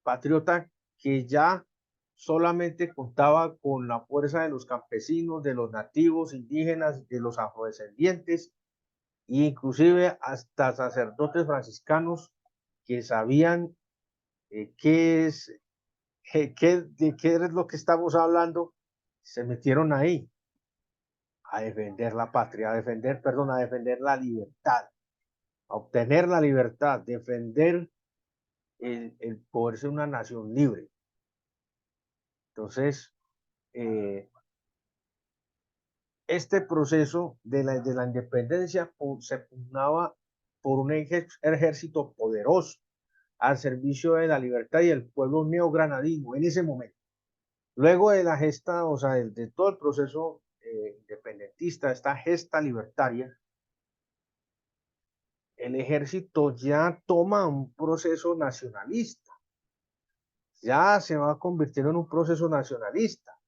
patriota que ya solamente contaba con la fuerza de los campesinos, de los nativos indígenas, de los afrodescendientes, e inclusive hasta sacerdotes franciscanos que sabían ¿Qué es, de qué es lo que estamos hablando? Se metieron ahí a defender la patria, a defender, perdón, a defender la libertad, a obtener la libertad, defender el poder ser una nación libre. Entonces, este proceso de la independencia se pugnaba por un ejército poderoso al servicio de la libertad y el pueblo neogranadino en ese momento. Luego de la gesta, o sea, de todo el proceso independentista, esta gesta libertaria, el ejército ya toma un proceso nacionalista, ya se va convirtiendo en un proceso nacionalista,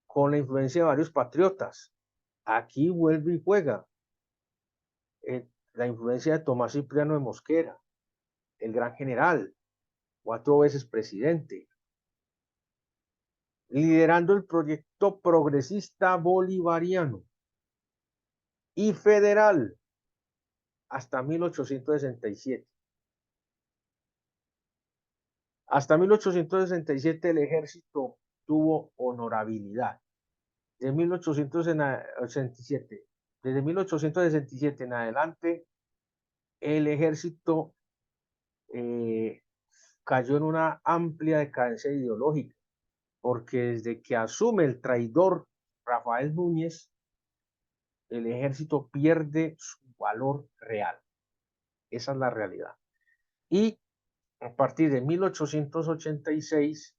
con la influencia de varios patriotas. Aquí vuelve y juega la influencia de Tomás Cipriano de Mosquera, el gran general, 4 veces presidente, liderando el proyecto progresista bolivariano y federal hasta 1867. Hasta 1867 el ejército tuvo honorabilidad. De 1867, desde 1867 en adelante, el ejército cayó en una amplia decadencia ideológica, porque desde que asume el traidor Rafael Núñez, el ejército pierde su valor real. Esa es la realidad. Y a partir de 1886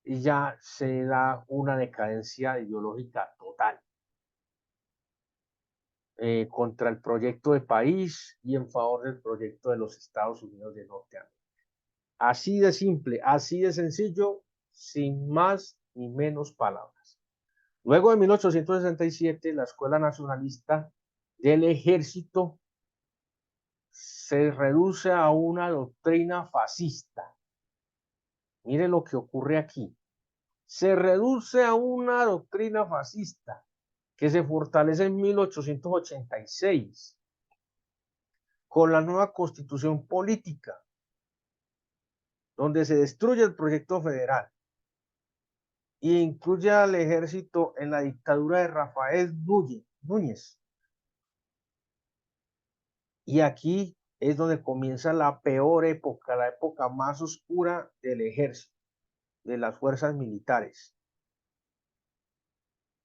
ya se da una decadencia ideológica total contra el proyecto de país y en favor del proyecto de los Estados Unidos de Norteamérica. Así de simple, así de sencillo, sin más ni menos palabras. Luego de 1867, la Escuela Nacionalista del Ejército se reduce a una doctrina fascista. Mire lo que ocurre aquí. Se reduce a una doctrina fascista que se fortalece en 1886 con la nueva constitución política, donde se destruye el proyecto federal e incluye al ejército en la dictadura de Rafael Núñez. Y aquí es donde comienza la peor época, la época más oscura del ejército, de las fuerzas militares.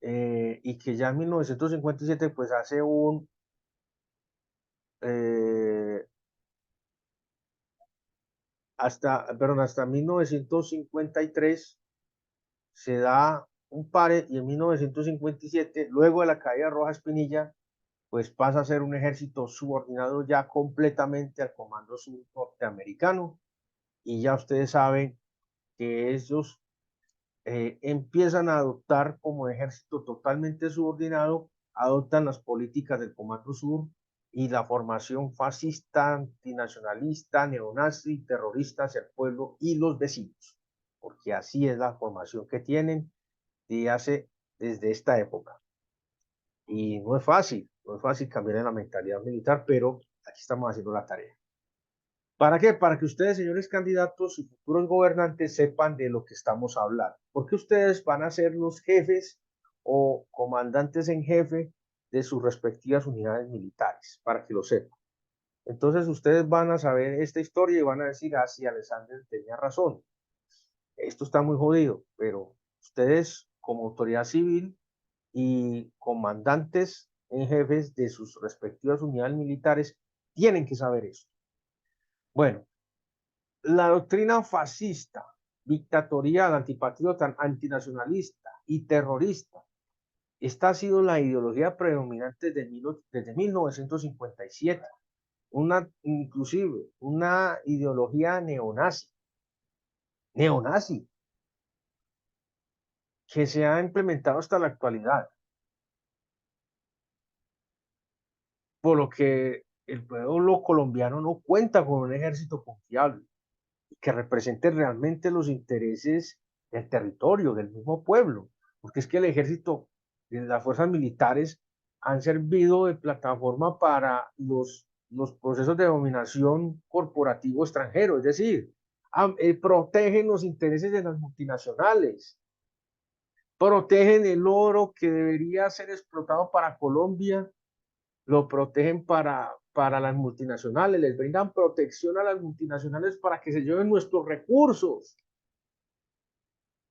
Y que ya en 1957 pues hace hasta 1953 se da un pare y en 1957, luego de la caída de Rojas Pinilla, pues pasa a ser un ejército subordinado ya completamente al Comando Sur norteamericano y ya ustedes saben que ellos empiezan a adoptar como ejército totalmente subordinado, adoptan las políticas del Comando Sur y la formación fascista, antinacionalista, neonazi, terrorista hacia el pueblo y los vecinos, porque así es la formación que tienen desde esta época. Y no es fácil, no es fácil cambiar en la mentalidad militar, pero aquí estamos haciendo la tarea. ¿Para qué? Para que ustedes, señores candidatos y futuros gobernantes, sepan de lo que estamos hablando. Porque ustedes van a ser los jefes o comandantes en jefe de sus respectivas unidades militares, para que lo sepan. Entonces ustedes van a saber esta historia y van a decir, ah, sí, Alexander tenía razón. Esto está muy jodido, pero ustedes como autoridad civil y comandantes en jefes de sus respectivas unidades militares tienen que saber esto. Bueno, la doctrina fascista, dictatorial, antipatriota, antinacionalista y terrorista, esta ha sido la ideología predominante desde 1957, inclusive una ideología neonazi, que se ha implementado hasta la actualidad, por lo que el pueblo colombiano no cuenta con un ejército confiable que represente realmente los intereses del territorio, del mismo pueblo, porque es que el ejército y las fuerzas militares han servido de plataforma para los los procesos de dominación corporativo extranjero, es decir, protegen los intereses de las multinacionales, protegen el oro que debería ser explotado para Colombia, lo protegen para las multinacionales, les brindan protección a las multinacionales para que se lleven nuestros recursos.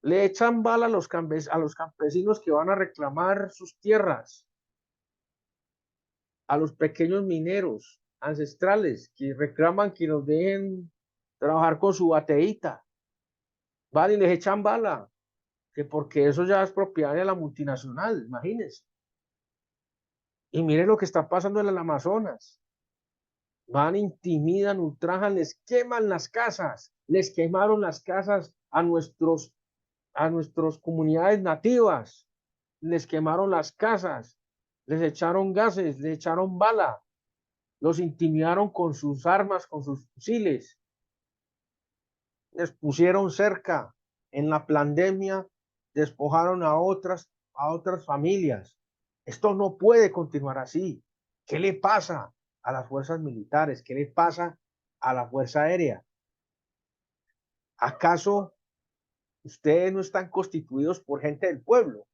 Le echan bala a los campesinos que van a reclamar sus tierras, a los pequeños mineros ancestrales que reclaman que nos dejen trabajar con su bateíta. Van y les echan bala, que porque eso ya es propiedad de la multinacional, imagínense. Y miren lo que está pasando en el Amazonas. Van, intimidan, ultrajan, les queman las casas, les quemaron las casas a nuestras comunidades nativas, les quemaron las casas, les echaron gases, les echaron bala, los intimidaron con sus armas, con sus fusiles, les pusieron cerca. En la pandemia despojaron a otras familias. Esto no puede continuar así. ¿Qué le pasa a las fuerzas militares? ¿Qué le pasa a la Fuerza Aérea? ¿Acaso ustedes no están constituidos por gente del pueblo?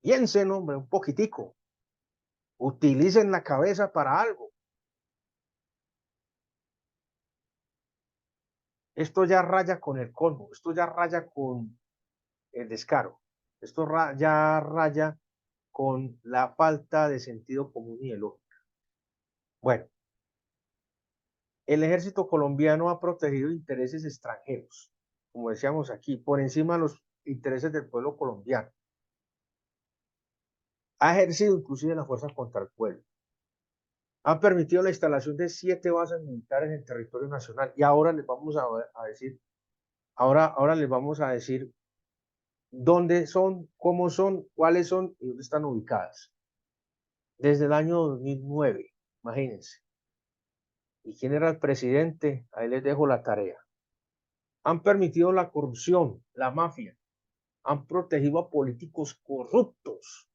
Piensen, hombre, un poquitico. Utilicen la cabeza para algo. Esto ya raya con el colmo, esto ya raya con el descaro, esto ya raya con la falta de sentido común y de lógica. Bueno, el ejército colombiano ha protegido intereses extranjeros, como decíamos aquí, por encima de los intereses del pueblo colombiano. Ha ejercido inclusive la fuerza contra el pueblo. Ha permitido la instalación de 7 bases militares en territorio nacional. Y ahora les vamos a decir, ahora les vamos a decir dónde son, cómo son, cuáles son y dónde están ubicadas. Desde el año 2009, imagínense. ¿Y quién era el presidente? Ahí les dejo la tarea. Han permitido la corrupción, la mafia. Han protegido a políticos corruptos.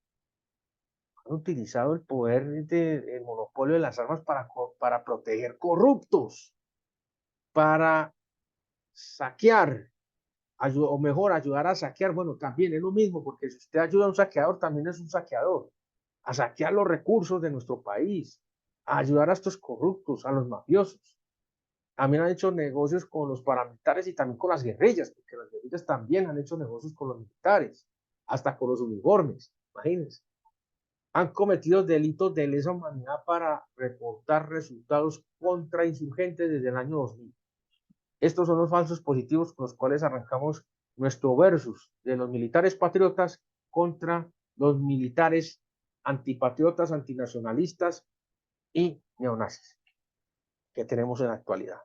Han utilizado el poder del monopolio de las armas para proteger corruptos, para saquear, o mejor, ayudar a saquear. Bueno, también es lo mismo, porque si usted ayuda a un saqueador, también es un saqueador. A saquear los recursos de nuestro país, a ayudar a estos corruptos, a los mafiosos. También han hecho negocios con los paramilitares y también con las guerrillas, porque las guerrillas también han hecho negocios con los militares, hasta con los uniformes, imagínense. Han cometido delitos de lesa humanidad para reportar resultados contra insurgentes desde el año 2000. Estos son los falsos positivos con los cuales arrancamos nuestro versus de los militares patriotas contra los militares antipatriotas, antinacionalistas y neonazis que tenemos en la actualidad.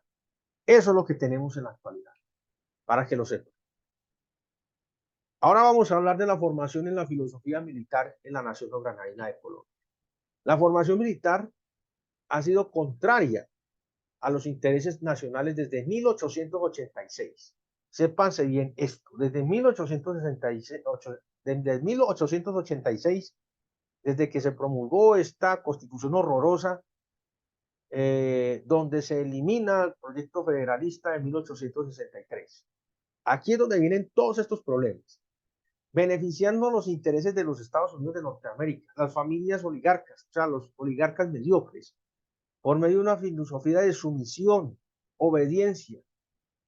Eso es lo que tenemos en la actualidad, para que lo sepan. Ahora vamos a hablar de la formación en la filosofía militar en la nación granadina de Colombia. La formación militar ha sido contraria a los intereses nacionales desde 1886. Sépanse bien esto, desde 1886, desde que se promulgó esta constitución horrorosa, donde se elimina el proyecto federalista de 1863. Aquí es donde vienen todos estos problemas, beneficiando los intereses de los Estados Unidos de Norteamérica, las familias oligarcas, o sea, los oligarcas mediocres, por medio de una filosofía de sumisión, obediencia,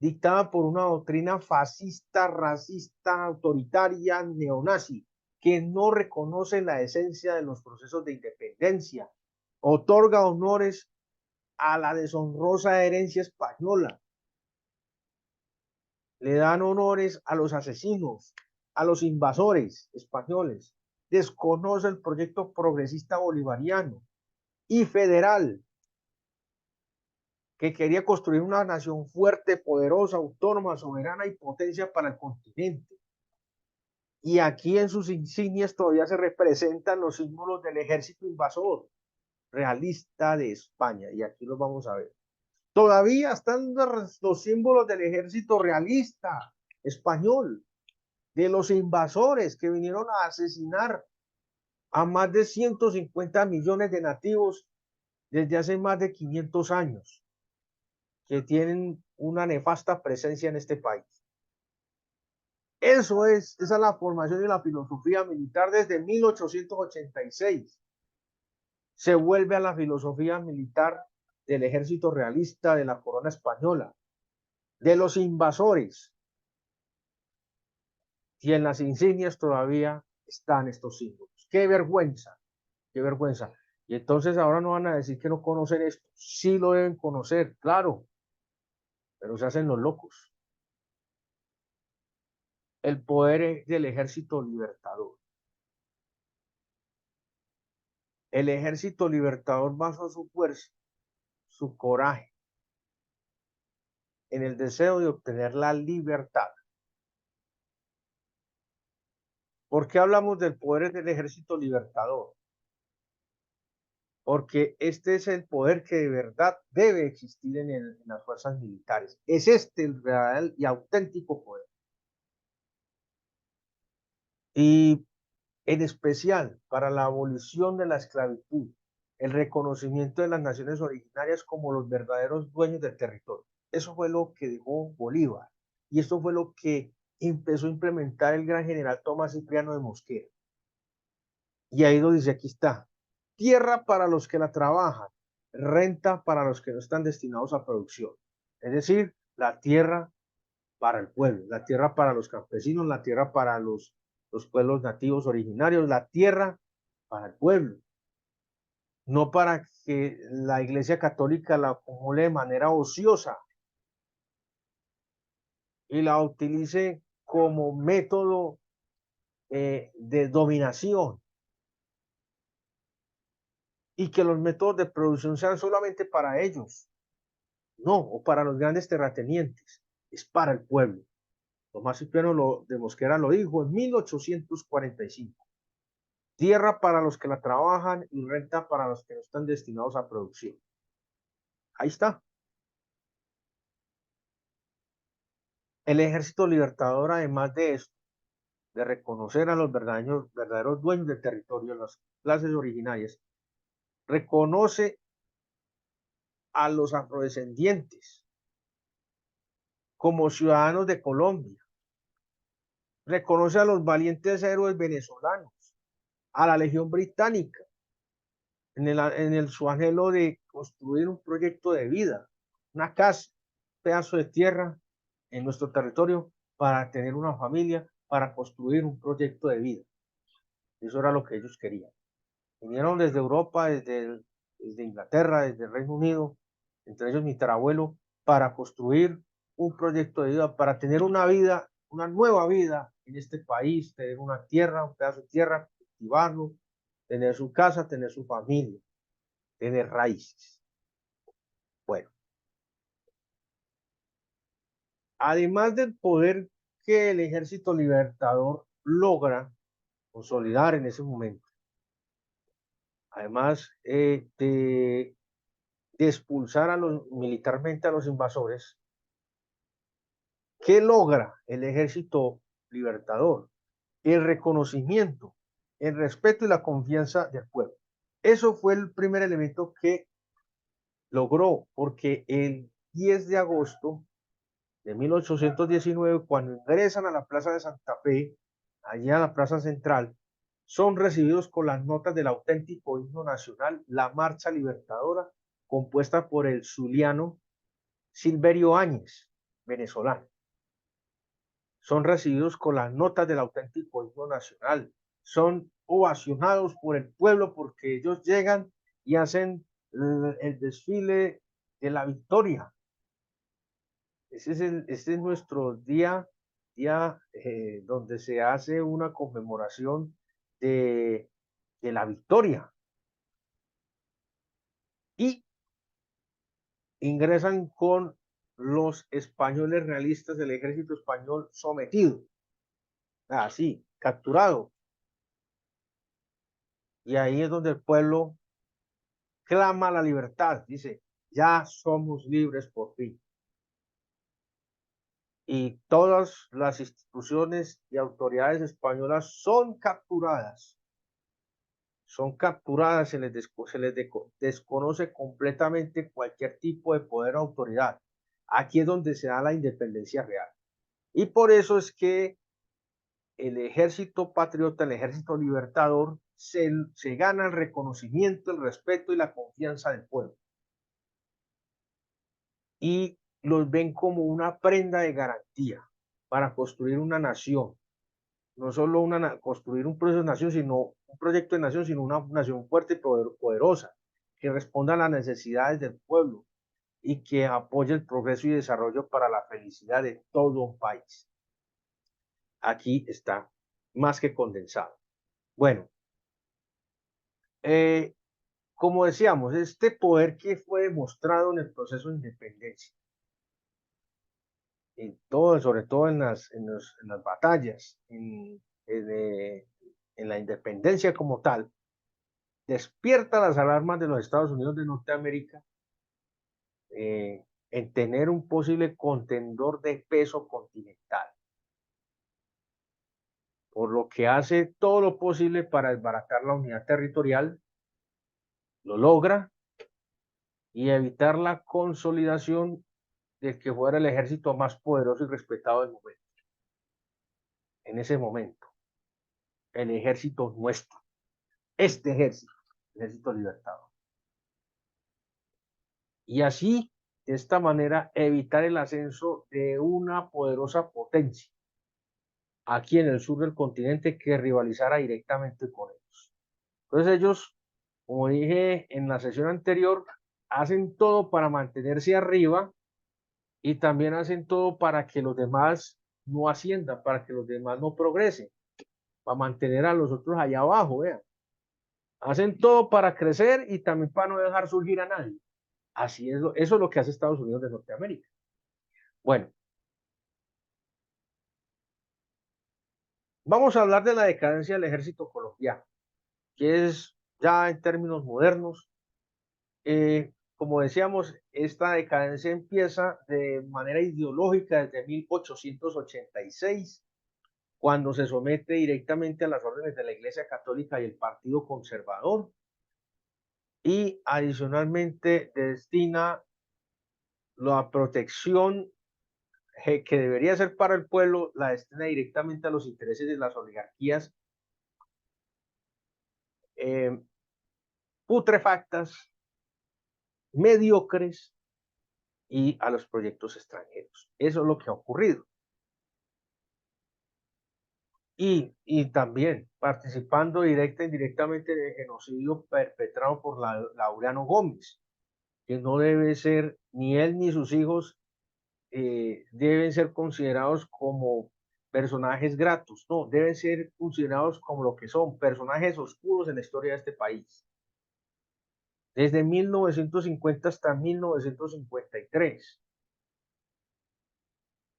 dictada por una doctrina fascista, racista, autoritaria, neonazi, que no reconoce la esencia de los procesos de independencia, otorga honores a la deshonrosa herencia española, le dan honores a los asesinos, a los invasores españoles, desconoce el proyecto progresista bolivariano y federal, que quería construir una nación fuerte, poderosa, autónoma, soberana y potencia para el continente. Y aquí en sus insignias todavía se representan los símbolos del ejército invasor realista de España. Y aquí los vamos a ver. Todavía están los símbolos del ejército realista español, de los invasores que vinieron a asesinar a más de 150 millones de nativos desde hace más de 500 años, que tienen una nefasta presencia en este país. Esa es la formación y la filosofía militar desde 1886. Se vuelve a la filosofía militar del ejército realista de la corona española, de los invasores, y en las insignias todavía están estos símbolos. ¡Qué vergüenza! ¡Qué vergüenza! Y entonces ahora no van a decir que no conocen esto. Sí lo deben conocer, claro, pero se hacen los locos. El poder del ejército libertador. El ejército libertador basó su fuerza, su coraje, en el deseo de obtener la libertad. ¿Por qué hablamos del poder del ejército libertador? Porque este es el poder que de verdad debe existir en las fuerzas militares. Es este el real y auténtico poder. Y en especial para la abolición de la esclavitud, el reconocimiento de las naciones originarias como los verdaderos dueños del territorio. Eso fue lo que dejó Bolívar y esto fue lo que empezó a implementar el gran general Tomás Cipriano de Mosquera. Y ahí lo dice, aquí está, tierra para los que la trabajan, renta para los que no están destinados a producción. Es decir, la tierra para el pueblo, la tierra para los campesinos, la tierra para los pueblos nativos originarios, la tierra para el pueblo, no para que la Iglesia Católica la acumule de manera ociosa y la utilice como método de dominación y que los métodos de producción sean solamente para ellos, no, o para los grandes terratenientes, es para el pueblo. Tomás Cipriano de Mosquera lo dijo en 1845. Tierra para los que la trabajan y renta para los que no están destinados a producción. Ahí está. El ejército libertador, además de esto, de reconocer a los verdaderos dueños del territorio, las clases originarias, reconoce a los afrodescendientes como ciudadanos de Colombia, reconoce a los valientes héroes venezolanos, a la Legión Británica, su anhelo de construir un proyecto de vida, una casa, un pedazo de tierra en nuestro territorio para tener una familia, para construir un proyecto de vida. Eso era lo que ellos querían. Vinieron desde Europa, desde Inglaterra, desde el Reino Unido, entre ellos mi tarabuelo, para construir un proyecto de vida, para tener una vida, una nueva vida en este país, tener una tierra, un pedazo de tierra, cultivarlo, tener su casa, tener su familia, tener raíces. Bueno, además del poder que el ejército libertador logra consolidar en ese momento, además de expulsar militarmente a los invasores, ¿qué logra el ejército libertador? El reconocimiento, el respeto y la confianza del pueblo. Eso fue el primer elemento que logró, porque el 10 de agosto de 1819, cuando ingresan a la Plaza de Santa Fe, allá a la Plaza Central, son recibidos con las notas del auténtico himno nacional, la Marcha Libertadora, compuesta por el zuliano Silverio Áñez, venezolano. Son recibidos con las notas del auténtico himno nacional, son ovacionados por el pueblo porque ellos llegan y hacen el desfile de la victoria. Este es nuestro día donde se hace una conmemoración de, de la victoria. Y ingresan con los españoles realistas del ejército español sometido, así, capturado. Y ahí es donde el pueblo clama la libertad, dice, ya somos libres por fin. Y todas las instituciones y autoridades españolas son capturadas, son capturadas, desconoce completamente cualquier tipo de poder o autoridad. Aquí es donde se da la independencia real. Y por eso es que el ejército patriota, el ejército libertador, se gana el reconocimiento, el respeto y la confianza del pueblo. Y los ven como una prenda de garantía para construir una nación. No solo construir un proceso de nación, sino un proyecto de nación, sino una nación fuerte y poderosa, que responda a las necesidades del pueblo y que apoye el progreso y desarrollo para la felicidad de todo un país. Aquí está más que condensado. Bueno, como decíamos, este poder que fue demostrado en el proceso de independencia, en todo, sobre todo en las batallas, en la independencia como tal, despierta las alarmas de los Estados Unidos de Norteamérica en tener un posible contendor de peso continental, por lo que hace todo lo posible para desbaratar la unidad territorial, lo logra, y evitar la consolidación del que fuera el ejército más poderoso y respetado del momento. En ese momento, el ejército nuestro, este ejército, el ejército libertador. Y así, de esta manera, evitar el ascenso de una poderosa potencia aquí en el sur del continente que rivalizara directamente con ellos. Entonces ellos, como dije en la sesión anterior, hacen todo para mantenerse arriba y también hacen todo para que los demás no asciendan, para que los demás no progresen, para mantener a los otros allá abajo, vean. Hacen todo para crecer y también para no dejar surgir a nadie. Así es, eso es lo que hace Estados Unidos de Norteamérica. Bueno, vamos a hablar de la decadencia del ejército colombiano, que es ya en términos modernos. Como decíamos, esta decadencia empieza de manera ideológica desde 1886, cuando se somete directamente a las órdenes de la Iglesia Católica y el Partido Conservador, y adicionalmente destina la protección que debería ser para el pueblo, la destina directamente a los intereses de las oligarquías putrefactas, mediocres y a los proyectos extranjeros. Eso es lo que ha ocurrido. Y también participando directa e indirectamente del genocidio perpetrado por Laureano Gómez, que no debe ser, ni él ni sus hijos deben ser considerados como personajes gratos, no, deben ser considerados como lo que son, personajes oscuros en la historia de este país. Desde 1950 hasta 1953.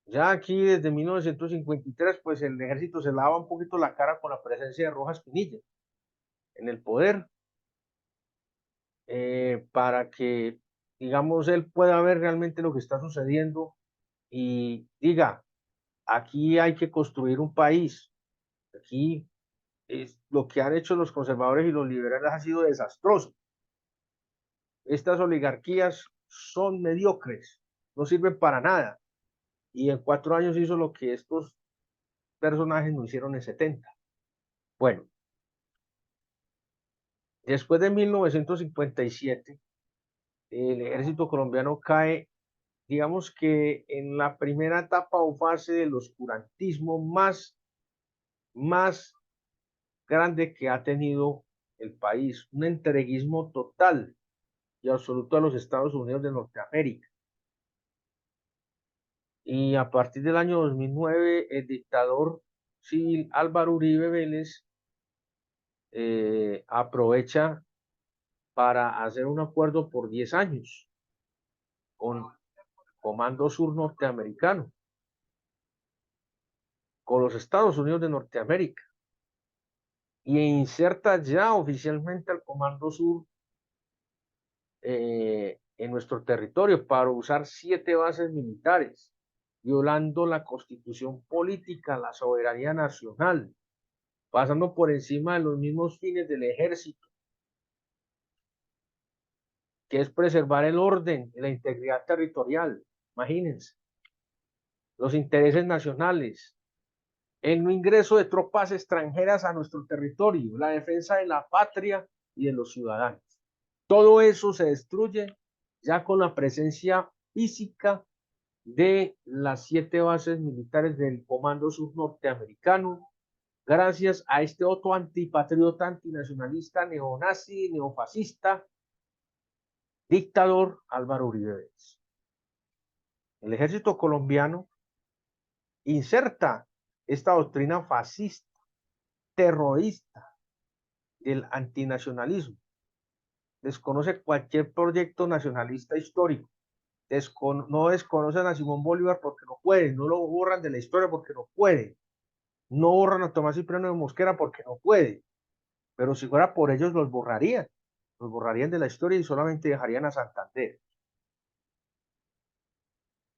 Ya aquí desde 1953, pues el ejército se lava un poquito la cara con la presencia de Rojas Pinilla en el poder, para que, digamos, él pueda ver realmente lo que está sucediendo y diga, aquí hay que construir un país. Aquí lo que han hecho los conservadores y los liberales ha sido desastroso. Estas oligarquías son mediocres, no sirven para nada. Y en 4 años hizo lo que estos personajes no hicieron en 70. Bueno, después de 1957, el ejército colombiano cae, digamos que en la primera etapa o fase del oscurantismo más grande que ha tenido el país, un entreguismo total y absoluto a los Estados Unidos de Norteamérica. Y a partir del año 2009, el dictador civil Álvaro Uribe Vélez aprovecha para hacer un acuerdo por 10 años con Comando Sur norteamericano, con los Estados Unidos de Norteamérica, y inserta ya oficialmente al Comando Sur en nuestro territorio para usar 7 bases militares, violando la constitución política, la soberanía nacional, pasando por encima de los mismos fines del ejército, que es preservar el orden y la integridad territorial. Imagínense, los intereses nacionales, el no ingreso de tropas extranjeras a nuestro territorio, la defensa de la patria y de los ciudadanos. Todo eso se destruye ya con la presencia física de las 7 bases militares del Comando Sur norteamericano, gracias a este otro antipatriota, antinacionalista, neonazi, neofascista, dictador Álvaro Uribe Vélez. El ejército colombiano inserta esta doctrina fascista, terrorista, del antinacionalismo. Desconoce cualquier proyecto nacionalista histórico. No desconocen a Simón Bolívar porque no pueden, no lo borran de la historia porque no pueden, no borran a Tomás Cipriano de Mosquera porque no puede, pero si fuera por ellos los borrarían de la historia y solamente dejarían a Santander.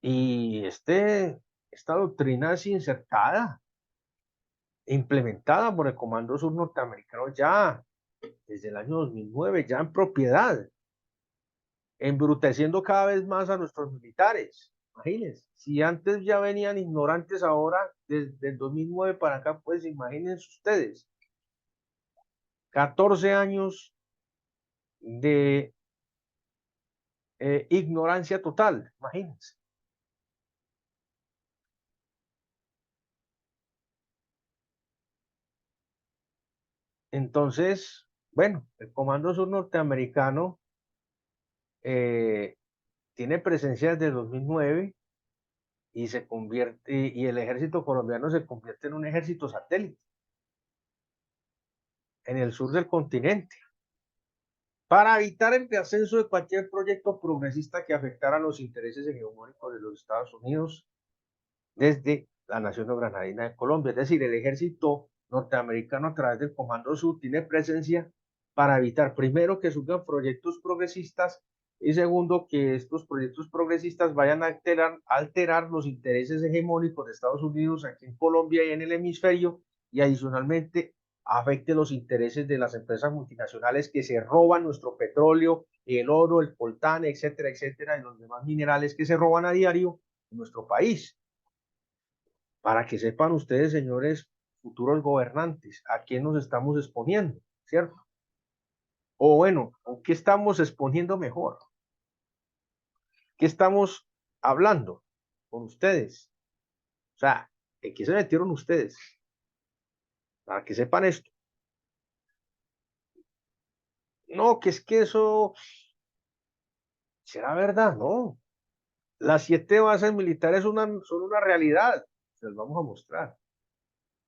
Y esta doctrina es insertada, implementada por el Comando Sur norteamericano ya desde el año 2009, ya en propiedad, embruteciendo cada vez más a nuestros militares. Imagínense, si antes ya venían ignorantes, ahora desde el 2009 para acá, pues imagínense ustedes, 14 años de ignorancia total, imagínense. Entonces, bueno, el Comando Sur norteamericano tiene presencia desde 2009 y se convierte, y el ejército colombiano se convierte en un ejército satélite en el sur del continente, para evitar el ascenso de cualquier proyecto progresista que afectara los intereses hegemónicos de los Estados Unidos desde la nación de granadina de Colombia. Es decir, el ejército norteamericano a través del Comando Sur tiene presencia para evitar, primero, que surjan proyectos progresistas y segundo, que estos proyectos progresistas vayan a alterar los intereses hegemónicos de Estados Unidos aquí en Colombia y en el hemisferio, y adicionalmente afecte los intereses de las empresas multinacionales que se roban nuestro petróleo, el oro, el coltán, etcétera, etcétera, y los demás minerales que se roban a diario en nuestro país. Para que sepan ustedes, señores futuros gobernantes, a quién nos estamos exponiendo, ¿cierto? O bueno, ¿qué estamos exponiendo mejor? ¿Qué estamos hablando con ustedes? O sea, ¿en qué se metieron ustedes? Para que sepan esto. No, que es que eso será verdad, no. Las 7 bases militares son una realidad. Se las vamos a mostrar.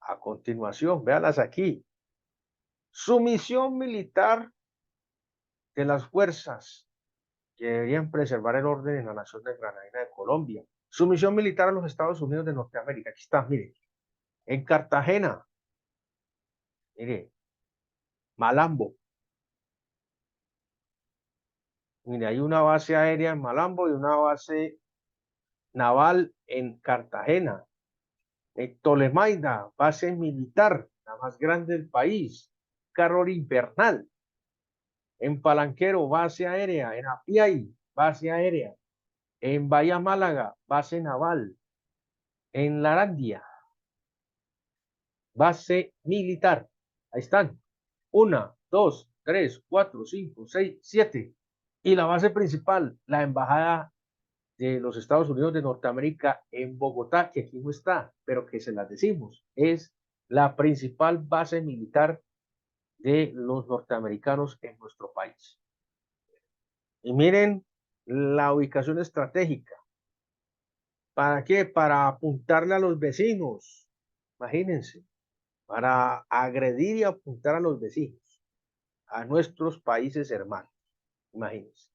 A continuación, véalas aquí. Sumisión militar de las fuerzas que deberían preservar el orden en la nación de Granadina de Colombia. Sumisión militar a los Estados Unidos de Norteamérica. Aquí está, mire. En Cartagena, mire, Malambo. Mire, hay una base aérea en Malambo y una base naval en Cartagena. En Tolemaida, base militar, la más grande del país. Carror invernal. En Palanquero, base aérea. En Apiay, base aérea. En Bahía Málaga, base naval. En Larandia, base militar. Ahí están. 1, 2, 3, 4, 5, 6, 7. Y la base principal, la embajada de los Estados Unidos de Norteamérica en Bogotá, que aquí no está, pero que se las decimos, es la principal base militar de los norteamericanos en nuestro país. Y miren la ubicación estratégica. ¿Para qué? Para apuntarle a los vecinos. Imagínense, para agredir y apuntar a los vecinos, a nuestros países hermanos. Imagínense.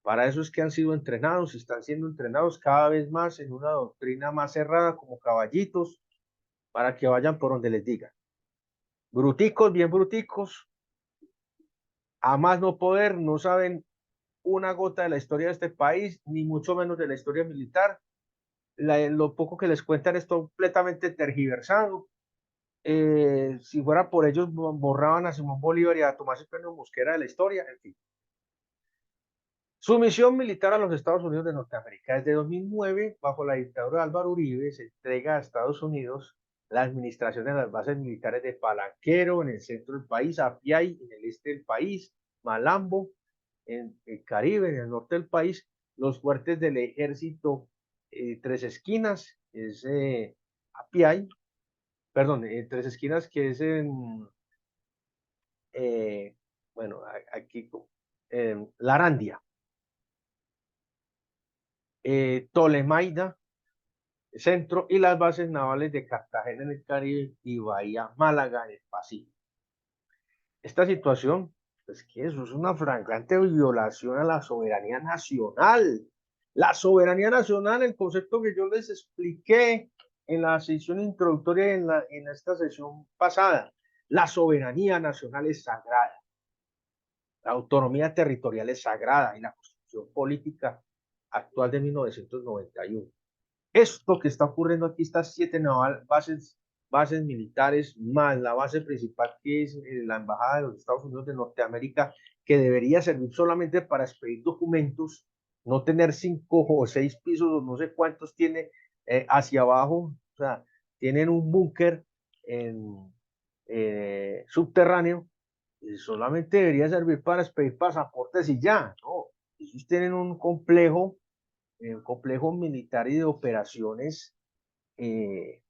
Para eso es que han sido entrenados y están siendo entrenados cada vez más en una doctrina más cerrada, como caballitos, para que vayan por donde les digan. Bruticos, bien bruticos, a más no poder, no saben una gota de la historia de este país, ni mucho menos de la historia militar. Lo poco que les cuentan es completamente tergiversado. Si fuera por ellos, borraban a Simón Bolívar y a Tomás Epinal Mosquera de la historia, en fin. Su misión militar a los Estados Unidos de Norteamérica. Desde 2009, bajo la dictadura de Álvaro Uribe, se entrega a Estados Unidos la administración de las bases militares de Palanquero, en el centro del país, Apiay, en el este del país, Malambo, en el Caribe, en el norte del país, los fuertes del ejército, Tres Esquinas, es Apiay, perdón, Tres Esquinas, que es en, eh, bueno, aquí, Larandia, Tolemaida, centro, y las bases navales de Cartagena en el Caribe y Bahía Málaga en el Pacífico. Esta situación, pues que eso es una flagrante violación a la soberanía nacional. La soberanía nacional, el concepto que yo les expliqué en la sesión introductoria en esta sesión pasada, la soberanía nacional es sagrada, la autonomía territorial es sagrada y la constitución política actual de 1991. Esto que está ocurriendo aquí, estas 7 bases militares, más la base principal que es la Embajada de los Estados Unidos de Norteamérica, que debería servir solamente para expedir documentos, no tener 5 o 6 pisos o no sé cuántos tiene hacia abajo, o sea, tienen un búnker subterráneo, y solamente debería servir para expedir pasaportes y ya, ¿no? Ellos tienen un complejo militar y de operaciones eh,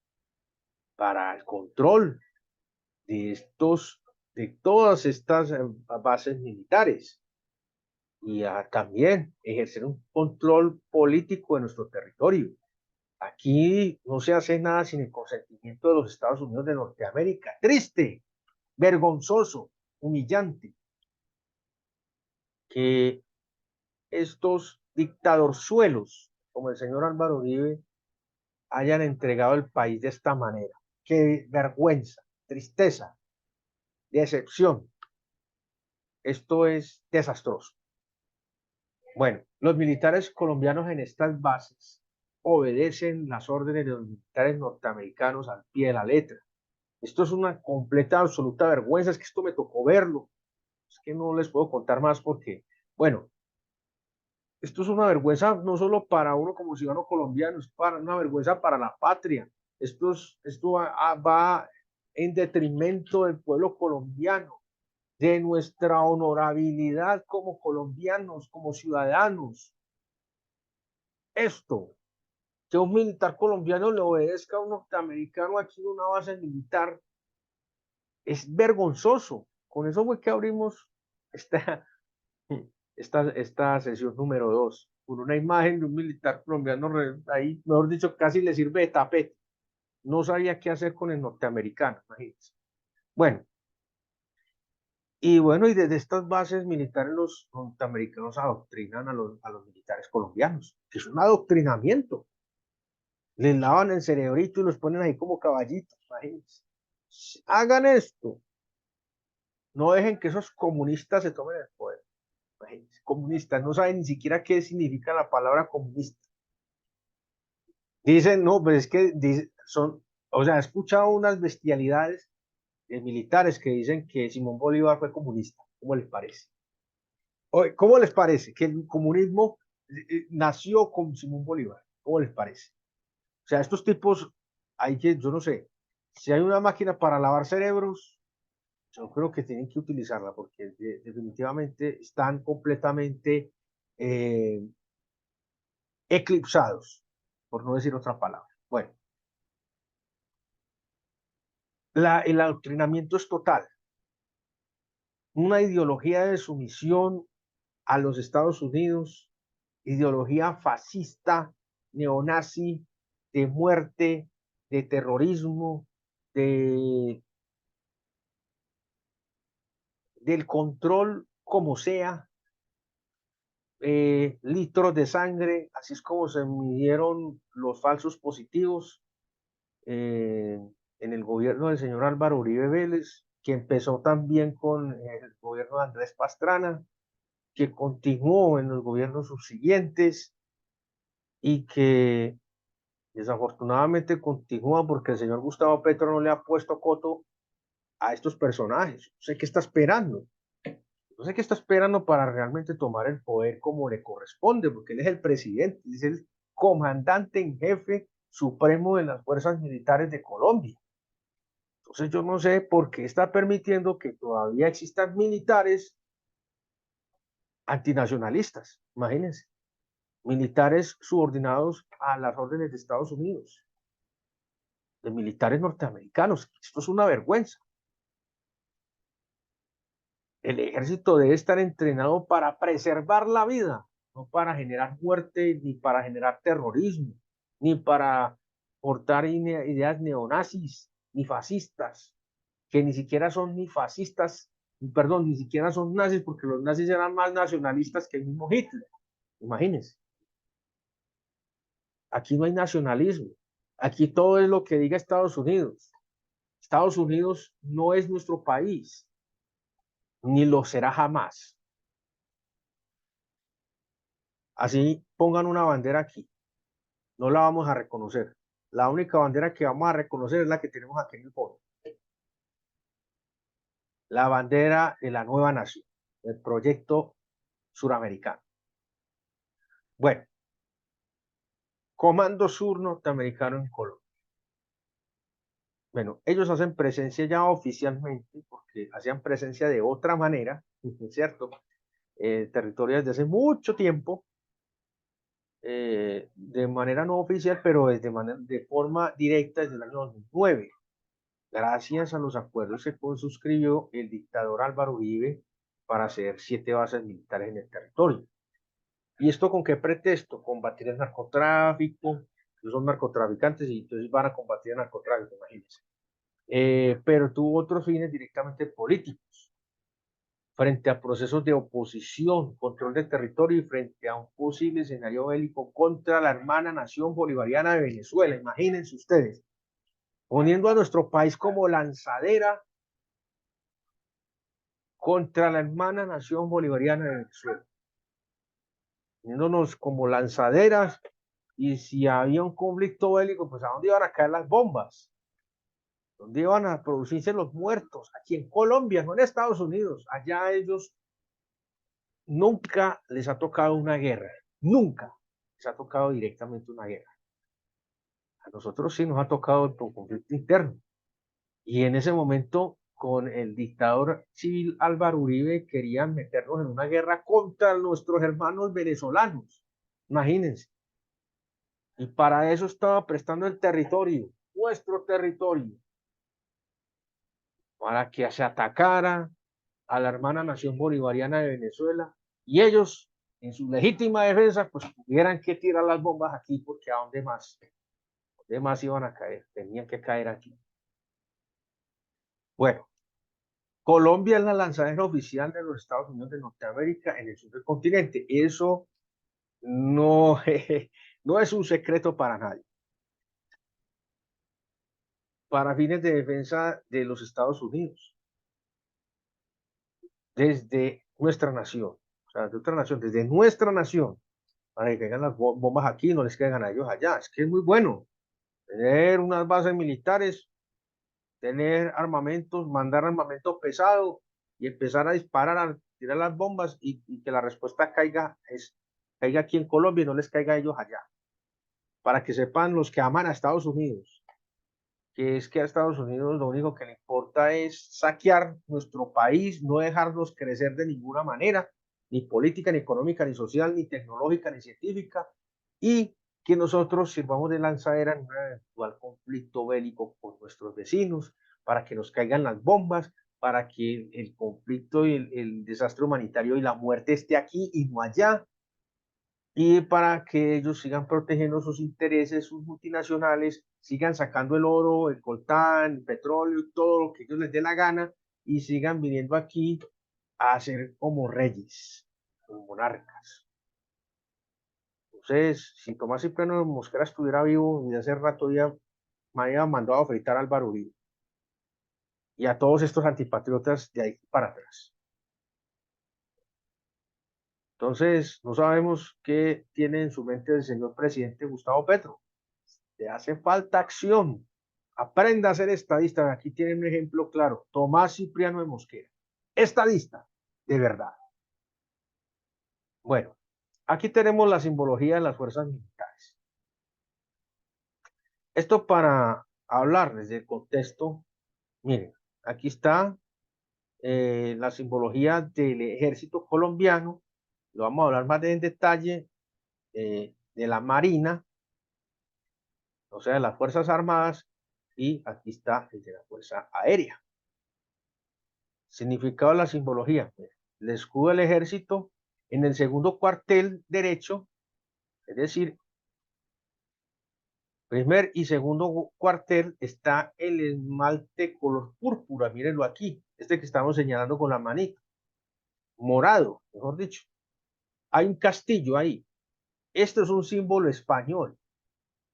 para el control de de todas estas bases militares y también ejercer un control político de nuestro territorio. Aquí no se hace nada sin el consentimiento de los Estados Unidos de Norteamérica. Triste, vergonzoso, humillante que estos dictadorzuelos, como el señor Álvaro Uribe, hayan entregado el país de esta manera. Qué vergüenza, tristeza, decepción. Esto es desastroso. Bueno, los militares colombianos en estas bases obedecen las órdenes de los militares norteamericanos al pie de la letra. Esto es una completa, absoluta vergüenza. Es que esto me tocó verlo. Es que no les puedo contar más porque, bueno, esto es una vergüenza no solo para uno como ciudadano colombiano, es una vergüenza para la patria. Esto va en detrimento del pueblo colombiano, de nuestra honorabilidad como colombianos, como ciudadanos. Esto, que un militar colombiano le obedezca a un norteamericano aquí en una base militar, es vergonzoso. Con eso fue que abrimos esta, esta sesión número 2, con una imagen de un militar colombiano ahí, mejor dicho, casi le sirve de tapete. No sabía qué hacer con el norteamericano, imagínense. Bueno, y desde estas bases militares los norteamericanos adoctrinan a los militares colombianos, que es un adoctrinamiento. Les lavan el cerebrito y los ponen ahí como caballitos, imagínense. Hagan esto, no dejen que esos comunistas se tomen el poder. Imagínense, comunistas, no saben ni siquiera qué significa la palabra comunista. Dicen, no, pues es que son, o sea, he escuchado unas bestialidades de militares que dicen que Simón Bolívar fue comunista. ¿Cómo les parece? ¿Cómo les parece que el comunismo nació con Simón Bolívar? ¿Cómo les parece? O sea, estos tipos, hay que, yo no sé, si hay una máquina para lavar cerebros, yo creo que tienen que utilizarla porque definitivamente están completamente eh, eclipsados, por no decir otra palabra. Bueno, el adoctrinamiento es total. Una ideología de sumisión a los Estados Unidos, ideología fascista, neonazi, de muerte, de terrorismo, de, del control como sea, litros de sangre, así es como se midieron los falsos positivos eh, en el gobierno del señor Álvaro Uribe Vélez, que empezó también con el gobierno de Andrés Pastrana, que continuó en los gobiernos subsiguientes y que Desafortunadamente continúa porque el señor Gustavo Petro no le ha puesto coto a estos personajes. No sé qué está esperando. No sé qué está esperando para realmente tomar el poder como le corresponde, porque él es el presidente, es el comandante en jefe supremo de las fuerzas militares de Colombia. Entonces yo no sé por qué está permitiendo que todavía existan militares antinacionalistas, imagínense, militares subordinados a las órdenes de Estados Unidos, de militares norteamericanos. Esto es una vergüenza. El ejército debe estar entrenado para preservar la vida, no para generar muerte, ni para generar terrorismo, ni para portar ideas neonazis, ni fascistas, que ni siquiera son ni fascistas, perdón, ni siquiera son nazis, porque los nazis eran más nacionalistas que el mismo Hitler. Imagínense, aquí no hay nacionalismo, aquí todo es lo que diga Estados Unidos. Estados Unidos no es nuestro país, ni lo será jamás. Así pongan una bandera aquí, no la vamos a reconocer. La única bandera que vamos a reconocer es la que tenemos aquí en el fondo. La bandera de la nueva nación, el proyecto suramericano. Bueno, Comando Sur norteamericano en Colombia. Bueno, ellos hacen presencia ya oficialmente, porque hacían presencia de otra manera, ¿cierto? Territorio desde hace mucho tiempo, de manera no oficial, pero de forma directa desde el año 2009, gracias a los acuerdos que suscribió el dictador Álvaro Uribe para hacer 7 bases militares en el territorio. ¿Y esto con qué pretexto? Combatir el narcotráfico, ellos son narcotraficantes y entonces van a combatir el narcotráfico, imagínense. Pero tuvo otros fines directamente políticos, frente a procesos de oposición, control de territorio y frente a un posible escenario bélico contra la hermana nación bolivariana de Venezuela. Imagínense ustedes, poniendo a nuestro país como lanzadera contra la hermana nación bolivariana de Venezuela, poniéndonos como lanzaderas, y si había un conflicto bélico, pues ¿a dónde iban a caer las bombas? ¿Dónde iban a producirse los muertos? Aquí en Colombia, no en Estados Unidos. Allá ellos nunca les ha tocado una guerra, nunca les ha tocado directamente una guerra. A nosotros sí nos ha tocado el conflicto interno. Y en ese momento, con el dictador civil Álvaro Uribe, querían meternos en una guerra contra nuestros hermanos venezolanos. Imagínense. Y para eso estaba prestando el territorio, nuestro territorio, para que se atacara a la hermana nación bolivariana de Venezuela, y ellos, en su legítima defensa, pues tuvieran que tirar las bombas aquí, porque ¿a dónde más? ¿Dónde más iban a caer? Tenían que caer aquí. Bueno, Colombia es la lanzadera oficial de los Estados Unidos de Norteamérica en el sur del continente. Eso no, no es un secreto para nadie. Para fines de defensa de los Estados Unidos, desde nuestra nación, o sea, de otra nación, desde nuestra nación, para que caigan las bombas aquí, no les caigan a ellos allá. Es que es muy bueno tener unas bases militares, tener armamentos, mandar armamento pesado y empezar a disparar, a tirar las bombas, y que la respuesta caiga aquí en Colombia y no les caiga a ellos allá. Para que sepan los que aman a Estados Unidos, que es que a Estados Unidos lo único que le importa es saquear nuestro país, no dejarnos crecer de ninguna manera, ni política, ni económica, ni social, ni tecnológica, ni científica, y que nosotros sirvamos de lanzadera en un eventual conflicto bélico con nuestros vecinos, para que nos caigan las bombas, para que el conflicto y el desastre humanitario y la muerte esté aquí y no allá, y para que ellos sigan protegiendo sus intereses, sus multinacionales, sigan sacando el oro, el coltán, el petróleo, todo lo que ellos les dé la gana, y sigan viniendo aquí a ser como reyes, como monarcas. Entonces, si Tomás Cipriano de Mosquera estuviera vivo, y hace rato ya me había mandado a fritar a Álvaro Uribe y a todos estos antipatriotas de ahí para atrás. Entonces, no sabemos qué tiene en su mente el señor presidente Gustavo Petro. te hace falta acción. Aprenda a ser estadista. Aquí tienen un ejemplo claro. Tomás Cipriano de Mosquera. Estadista, de verdad. Bueno, aquí tenemos la simbología de las fuerzas militares. Esto para hablarles del contexto. Miren, aquí está la simbología del ejército colombiano. Lo vamos a hablar más en detalle de la Marina, o sea, de las Fuerzas Armadas, y aquí está el de la Fuerza Aérea. Significado de la simbología. El escudo del ejército en el segundo cuartel derecho, es decir, primer y segundo cuartel, está el esmalte color púrpura, mírenlo aquí, este que estamos señalando con la manita, morado, mejor dicho. Hay un castillo ahí. Esto es un símbolo español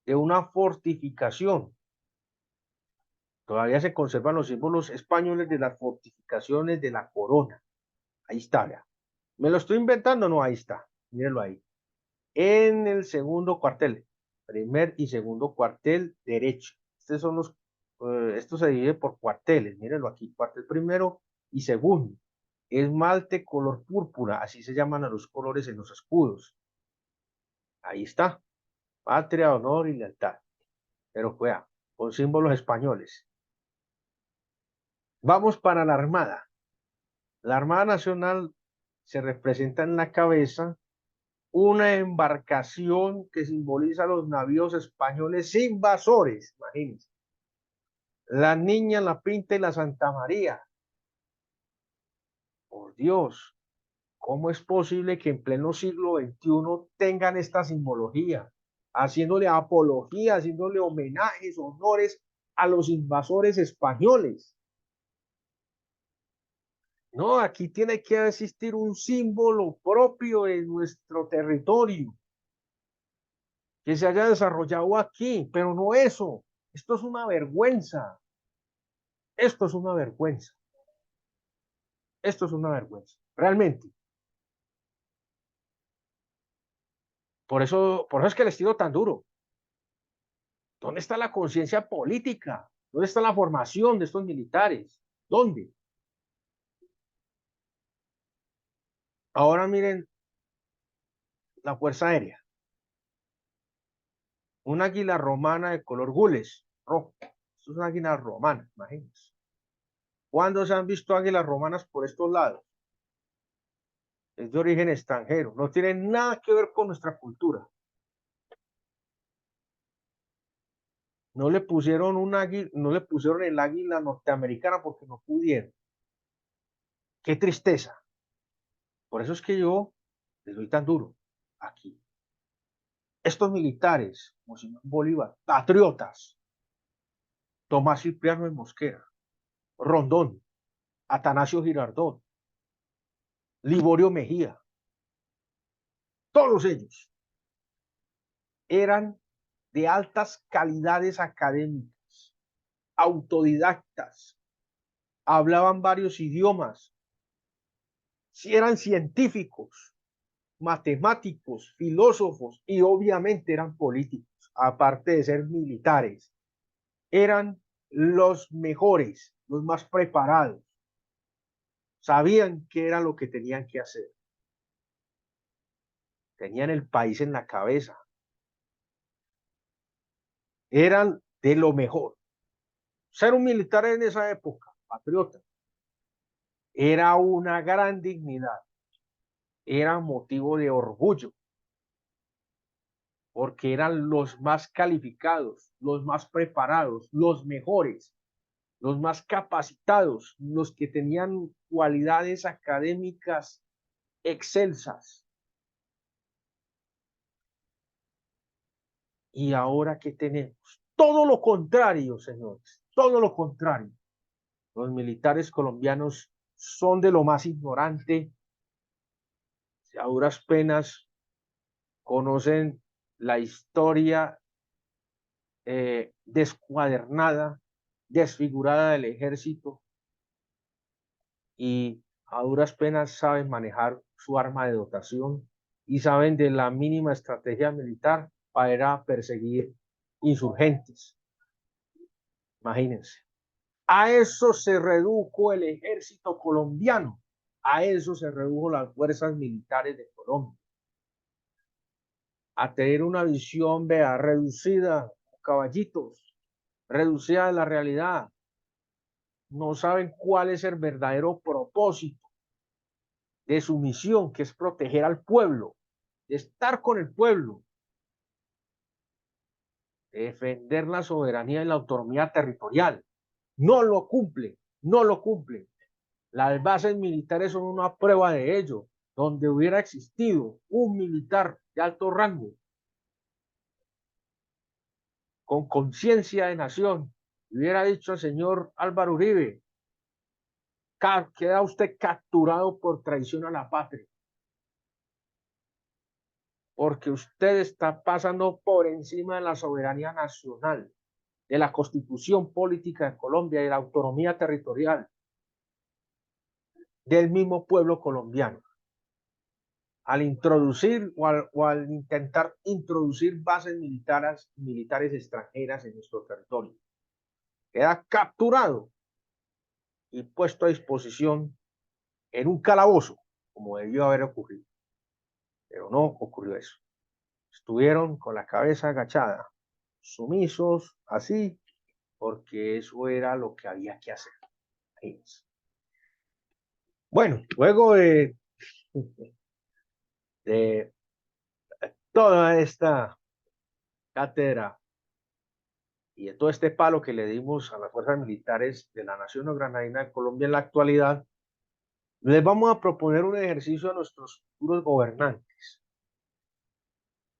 de una fortificación. Todavía se conservan los símbolos españoles de las fortificaciones de la corona. Ahí está, vea. ¿Me lo estoy inventando? No, ahí está. Mírenlo ahí. En el segundo cuartel, primer y segundo cuartel derecho. Estos son los, esto se divide por cuarteles. Mírenlo aquí, cuartel primero y segundo. Esmalte color púrpura, así se llaman a los colores en los escudos. Ahí está. Patria, honor y lealtad. Pero vea, con símbolos españoles. Vamos para la Armada. La Armada Nacional se representa en la cabeza una embarcación que simboliza los navíos españoles invasores, imagínense. La Niña, la Pinta y la Santa María. Por Dios, ¿cómo es posible que en pleno siglo XXI tengan esta simbología? Haciéndole apología, haciéndole homenajes, honores a los invasores españoles. No, aquí tiene que existir un símbolo propio de nuestro territorio, que se haya desarrollado aquí, pero no eso. Esto es una vergüenza. Esto es una vergüenza. Esto es una vergüenza, realmente. Por eso es que les tiro tan duro. ¿Dónde está la conciencia política? ¿Dónde está la formación de estos militares? ¿Dónde? Ahora miren la Fuerza Aérea. Una águila romana de color gules, rojo. Esto es una águila romana, imagínense. ¿Cuándo se han visto águilas romanas por estos lados? Es de origen extranjero, no tiene nada que ver con nuestra cultura. No le pusieron un águila, no le pusieron el águila norteamericana porque no pudieron. Qué tristeza. Por eso es que yo les doy tan duro aquí. Estos militares, como Simón Bolívar, patriotas, Tomás Cipriano de Mosquera, Rondón, Atanasio Girardot, Liborio Mejía, todos ellos eran de altas calidades académicas, autodidactas, hablaban varios idiomas, si eran científicos, matemáticos, filósofos y obviamente eran políticos, aparte de ser militares. Eran los mejores, los más preparados. Sabían qué era lo que tenían que hacer. Tenían el país en la cabeza. Eran de lo mejor. Ser un militar en esa época, patriota, era una gran dignidad. Era motivo de orgullo, porque eran los más calificados, los más preparados, los mejores, los más capacitados, los que tenían cualidades académicas excelsas. ¿Y ahora qué tenemos? Todo lo contrario, señores, todo lo contrario. Los militares colombianos son de lo más ignorante, a duras penas conocen la historia descuadernada, desfigurada del ejército y a duras penas saben manejar su arma de dotación y saben de la mínima estrategia militar para perseguir insurgentes. Imagínense. A eso se redujo el ejército colombiano. A eso se redujo las fuerzas militares de Colombia. A tener una visión, vea, reducida, caballitos, reducida de la realidad. No saben cuál es el verdadero propósito de su misión, que es proteger al pueblo, de estar con el pueblo, de defender la soberanía y la autonomía territorial. No lo cumple, no lo cumple. Las bases militares son una prueba de ello. Donde hubiera existido un militar de alto rango, con conciencia de nación, hubiera dicho al señor Álvaro Uribe, queda usted capturado por traición a la patria, porque usted está pasando por encima de la soberanía nacional, de la constitución política de Colombia y de la autonomía territorial del mismo pueblo colombiano. Al introducir o al intentar introducir bases militares extranjeras en nuestro territorio, queda capturado y puesto a disposición en un calabozo, como debió haber ocurrido. Pero no ocurrió eso. Estuvieron con la cabeza agachada, sumisos, así, porque eso era lo que había que hacer. Bueno, luego de toda esta cátedra y de todo este palo que le dimos a las fuerzas militares de la Nación Granadina de Colombia en la actualidad, les vamos a proponer un ejercicio a nuestros futuros gobernantes.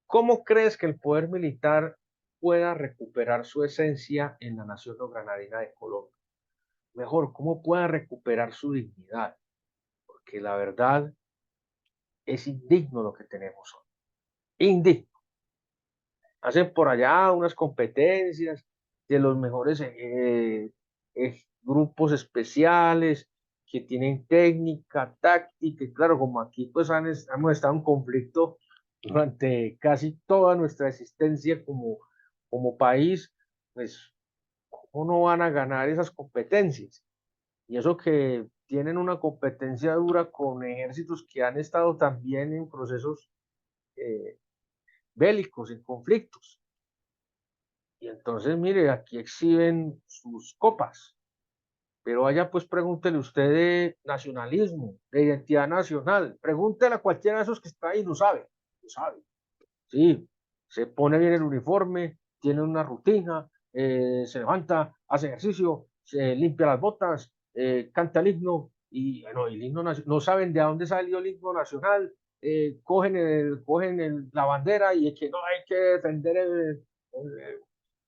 ¿Cómo crees que el poder militar pueda recuperar su esencia en la Nación Granadina de Colombia? Mejor, ¿cómo pueda recuperar su dignidad? Porque la verdad es indigno lo que tenemos hoy. Indigno. Hacen por allá unas competencias de los mejores grupos especiales que tienen técnica, táctica, y claro, como aquí pues hemos estado en conflicto durante casi toda nuestra existencia como país, pues ¿cómo no van a ganar esas competencias? Y eso que tienen una competencia dura con ejércitos que han estado también en procesos bélicos, en conflictos. Y entonces, mire, aquí exhiben sus copas, pero vaya pues pregúntele usted de nacionalismo, de identidad nacional, pregúntele a cualquiera de esos que está ahí, no sabe, no sabe. Sí, se pone bien el uniforme, tiene una rutina, se levanta, hace ejercicio, se limpia las botas, canta el himno, y bueno, el himno no saben de dónde salió el himno nacional, cogen la bandera y es que no hay que defender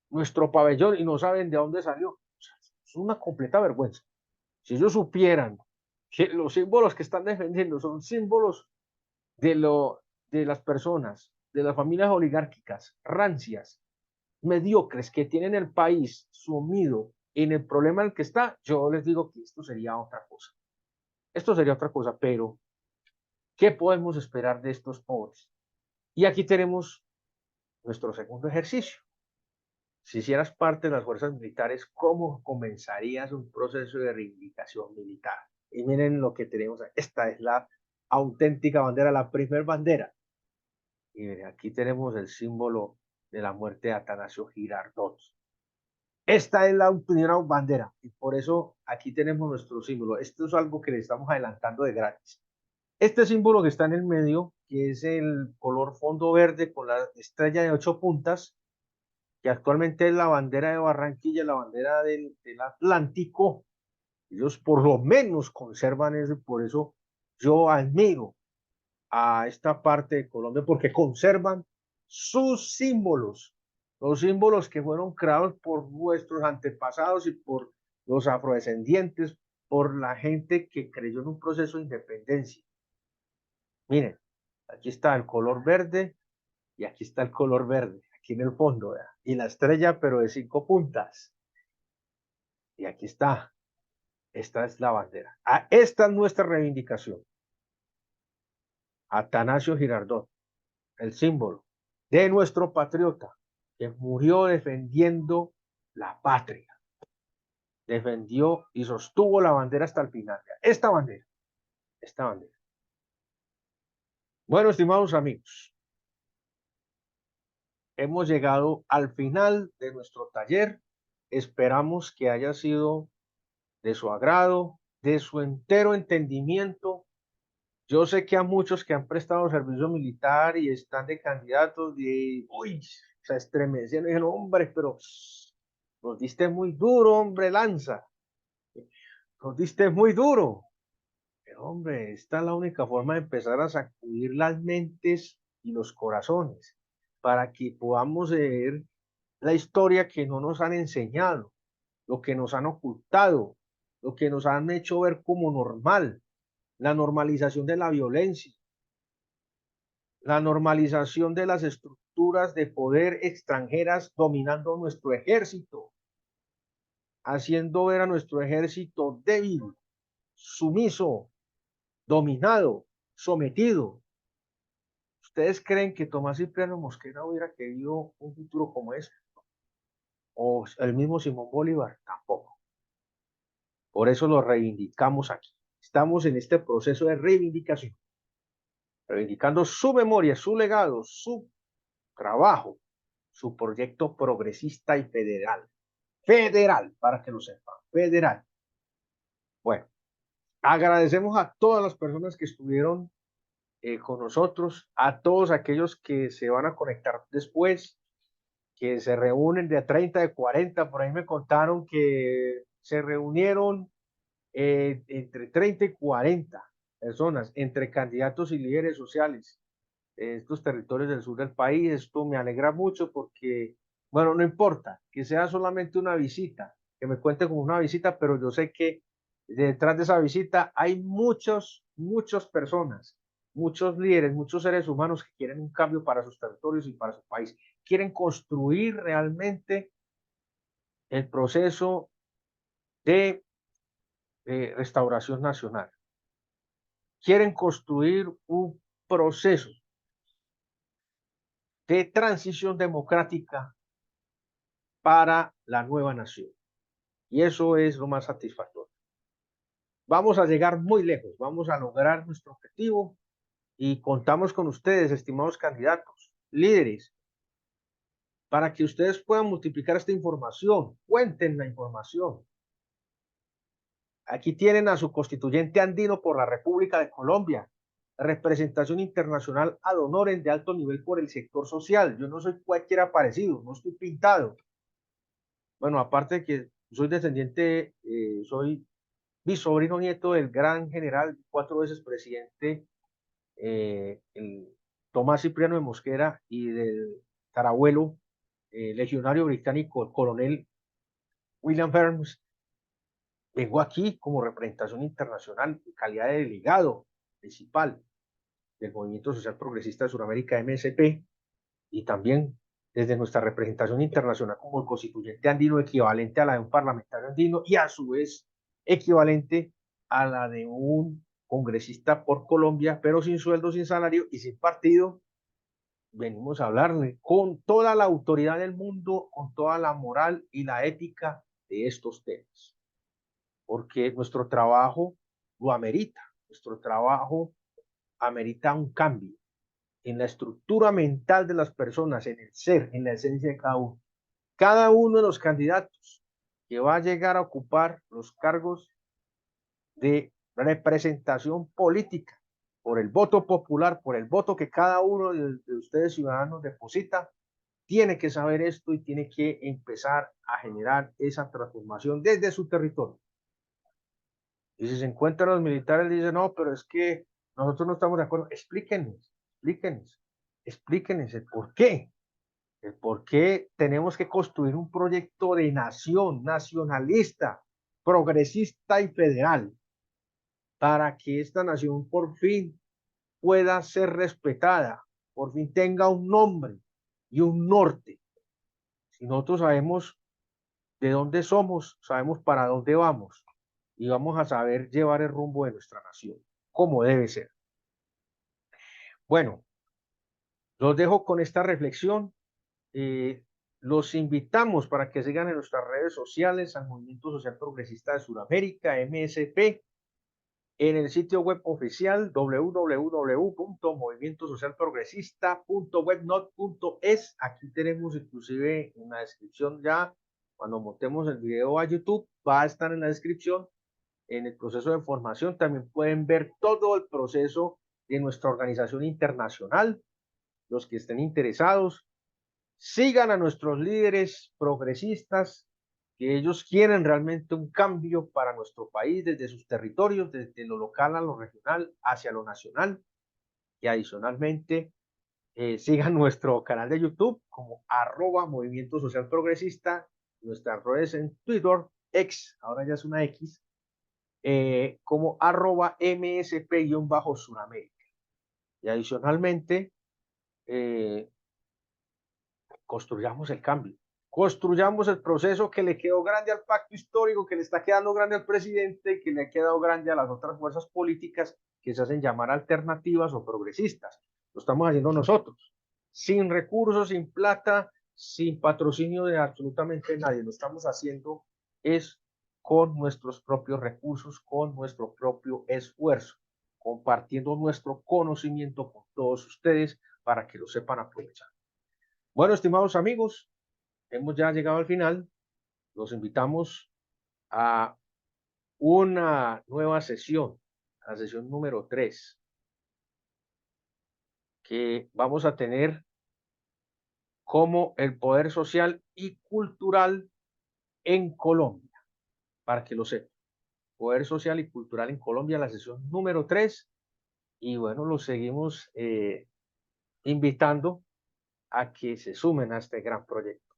nuestro pabellón y no saben de dónde salió. O sea, es una completa vergüenza. Si ellos supieran que los símbolos que están defendiendo son símbolos de, de las personas, de las familias oligárquicas, rancias, mediocres, que tienen el país sumido en el problema en el que está, yo les digo que esto sería otra cosa. Esto sería otra cosa, pero ¿qué podemos esperar de estos pobres? Y aquí tenemos nuestro segundo ejercicio. Si hicieras parte de las fuerzas militares, ¿cómo comenzarías un proceso de reivindicación militar? Y miren lo que tenemos. Esta es la auténtica bandera, la primer bandera. Y miren, aquí tenemos el símbolo de la muerte de Atanasio Girardot. Esta es la primera bandera y por eso aquí tenemos nuestro símbolo. Esto es algo que le estamos adelantando de gratis. Este símbolo que está en el medio, que es el color fondo verde con la estrella de 8 puntas, que actualmente es la bandera de Barranquilla, la bandera del Atlántico. Ellos por lo menos conservan eso y por eso yo admiro a esta parte de Colombia porque conservan sus símbolos, los símbolos que fueron creados por nuestros antepasados y por los afrodescendientes, por la gente que creyó en un proceso de independencia. Miren, aquí está el color verde y aquí está el color verde, aquí en el fondo, ¿verdad? Y la estrella, pero de 5 puntas. Y aquí está, esta es la bandera. Esta es nuestra reivindicación. Atanasio Girardot, el símbolo de nuestro patriota, que murió defendiendo la patria, defendió y sostuvo la bandera hasta el final. Esta bandera, esta bandera. Bueno, estimados amigos, hemos llegado al final de nuestro taller. Esperamos que haya sido de su agrado, de su entero entendimiento. Yo sé que a muchos que han prestado servicio militar y están de candidatos, uy, se estremecieron y dijeron, hombre, pero nos diste muy duro, hombre, Lanza, nos diste muy duro. Pero, hombre, esta es la única forma de empezar a sacudir las mentes y los corazones para que podamos leer la historia que no nos han enseñado, lo que nos han ocultado, lo que nos han hecho ver como normal, la normalización de la violencia, la normalización de las estructuras de poder extranjeras dominando nuestro ejército, haciendo ver a nuestro ejército débil, sumiso, dominado, sometido. ¿Ustedes creen que Tomás Cipriano Mosquera hubiera querido un futuro como ese? ¿O el mismo Simón Bolívar? Tampoco. Por eso lo reivindicamos aquí. Estamos en este proceso de reivindicación, reivindicando su memoria, su legado, su trabajo, su proyecto progresista y federal. Federal, para que lo sepan, federal. Bueno, agradecemos a todas las personas que estuvieron con nosotros, a todos aquellos que se van a conectar después, que se reúnen de 30, de 40, por ahí me contaron que se reunieron entre 30 y 40 personas, entre candidatos y líderes sociales de estos territorios del sur del país. Esto me alegra mucho porque, bueno, no importa que sea solamente una visita, que me cuente como una visita, pero yo sé que detrás de esa visita hay muchas personas, muchos líderes, muchos seres humanos que quieren un cambio para sus territorios y para su país. Quieren construir realmente el proceso de restauración nacional. Quieren construir un proceso de transición democrática para la nueva nación. Y eso es lo más satisfactorio. Vamos a llegar muy lejos, vamos a lograr nuestro objetivo y contamos con ustedes, estimados candidatos, líderes, para que ustedes puedan multiplicar esta información, cuenten la información. Aquí tienen a su constituyente andino por la República de Colombia, representación internacional ad honorem de alto nivel por el sector social. Yo no soy cualquiera parecido, no estoy pintado. Bueno, aparte de que soy descendiente, soy bisobrino nieto del gran general, 4 veces presidente, el Tomás Cipriano de Mosquera, y del tarabuelo, legionario británico, el coronel William Burns. Vengo aquí como representación internacional en calidad de delegado principal del Movimiento Social Progresista de Sudamérica, MSP, y también desde nuestra representación internacional como el constituyente andino, equivalente a la de un parlamentario andino y a su vez equivalente a la de un congresista por Colombia, pero sin sueldo, sin salario y sin partido. Venimos a hablarle con toda la autoridad del mundo, con toda la moral y la ética de estos temas, porque nuestro trabajo lo amerita, nuestro trabajo amerita un cambio en la estructura mental de las personas, en el ser, en la esencia de cada uno. Cada uno de los candidatos que va a llegar a ocupar los cargos de representación política por el voto popular, por el voto que cada uno de ustedes ciudadanos deposita, tiene que saber esto y tiene que empezar a generar esa transformación desde su territorio. Y si se encuentran los militares, dicen, no, pero es que nosotros no estamos de acuerdo. Explíquenos el por qué tenemos que construir un proyecto de nación, nacionalista, progresista y federal, para que esta nación por fin pueda ser respetada, por fin tenga un nombre y un norte. Si nosotros sabemos de dónde somos, sabemos para dónde vamos y vamos a saber llevar el rumbo de nuestra nación, como debe ser. Bueno, los dejo con esta reflexión. Los invitamos para que sigan en nuestras redes sociales al Movimiento Social Progresista de Sudamérica, MSP, en el sitio web oficial www.movimientosocialprogresista.webnot.es. Aquí tenemos inclusive en la descripción ya, cuando montemos el video a YouTube, va a estar en la descripción, en el proceso de formación. También pueden ver todo el proceso de nuestra organización internacional, los que estén interesados. Sigan a nuestros líderes progresistas, que ellos quieren realmente un cambio para nuestro país desde sus territorios, desde lo local a lo regional hacia lo nacional. Y adicionalmente, sigan nuestro canal de YouTube como @Movimiento Social Progresista, nuestras redes en Twitter, X, ahora ya es una X, como @MSP-Sudamérica. Y adicionalmente, construyamos el cambio, construyamos el proceso que le quedó grande al pacto histórico, que le está quedando grande al presidente, que le ha quedado grande a las otras fuerzas políticas que se hacen llamar alternativas o progresistas. Lo estamos haciendo nosotros, sin recursos, sin plata, sin patrocinio de absolutamente nadie. Lo estamos haciendo es con nuestros propios recursos, con nuestro propio esfuerzo, compartiendo nuestro conocimiento con todos ustedes para que lo sepan aprovechar. Bueno, estimados amigos, hemos ya llegado al final. Los invitamos a una nueva sesión, la sesión número 3, que vamos a tener como el poder social y cultural en Colombia, para que lo sepan. Poder social y cultural en Colombia, la sesión número 3. Y bueno, los seguimos invitando a que se sumen a este gran proyecto,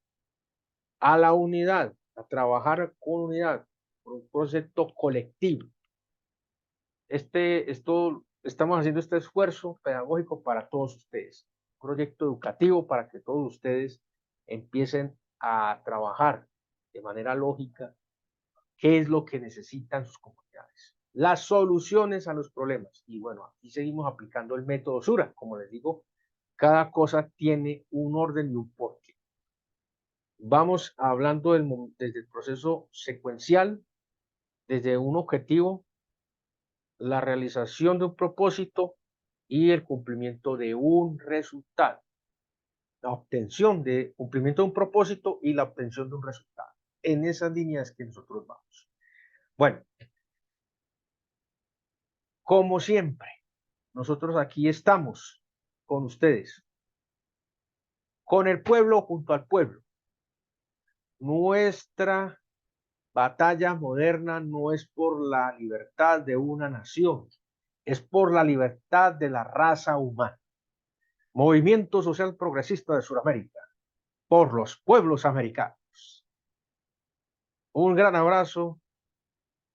a la unidad, a trabajar con unidad, por un proyecto colectivo. Estamos haciendo este esfuerzo pedagógico para todos ustedes, un proyecto educativo para que todos ustedes empiecen a trabajar de manera lógica qué es lo que necesitan sus comunidades, las soluciones a los problemas. Y bueno, aquí seguimos aplicando el método Sura. Como les digo, cada cosa tiene un orden y un porqué. Vamos hablando desde el proceso secuencial, desde un objetivo, la realización de un propósito y el cumplimiento de un resultado. La obtención de cumplimiento de un propósito y la obtención de un resultado. En esas líneas que nosotros vamos. Bueno, como siempre, nosotros aquí estamos con ustedes, con el pueblo, junto al pueblo. Nuestra batalla moderna no es por la libertad de una nación, es por la libertad de la raza humana. Movimiento Social Progresista de Sudamérica, por los pueblos americanos. Un gran abrazo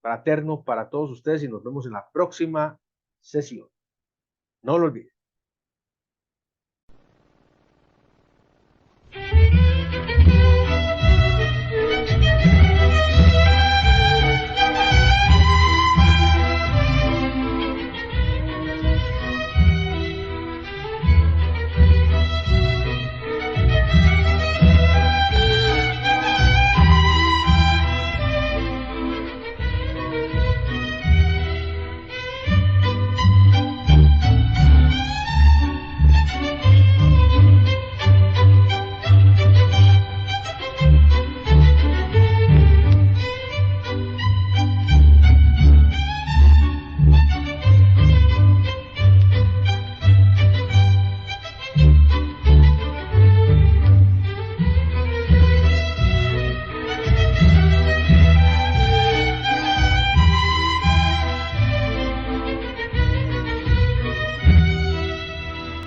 fraterno para todos ustedes y nos vemos en la próxima sesión. No lo olviden.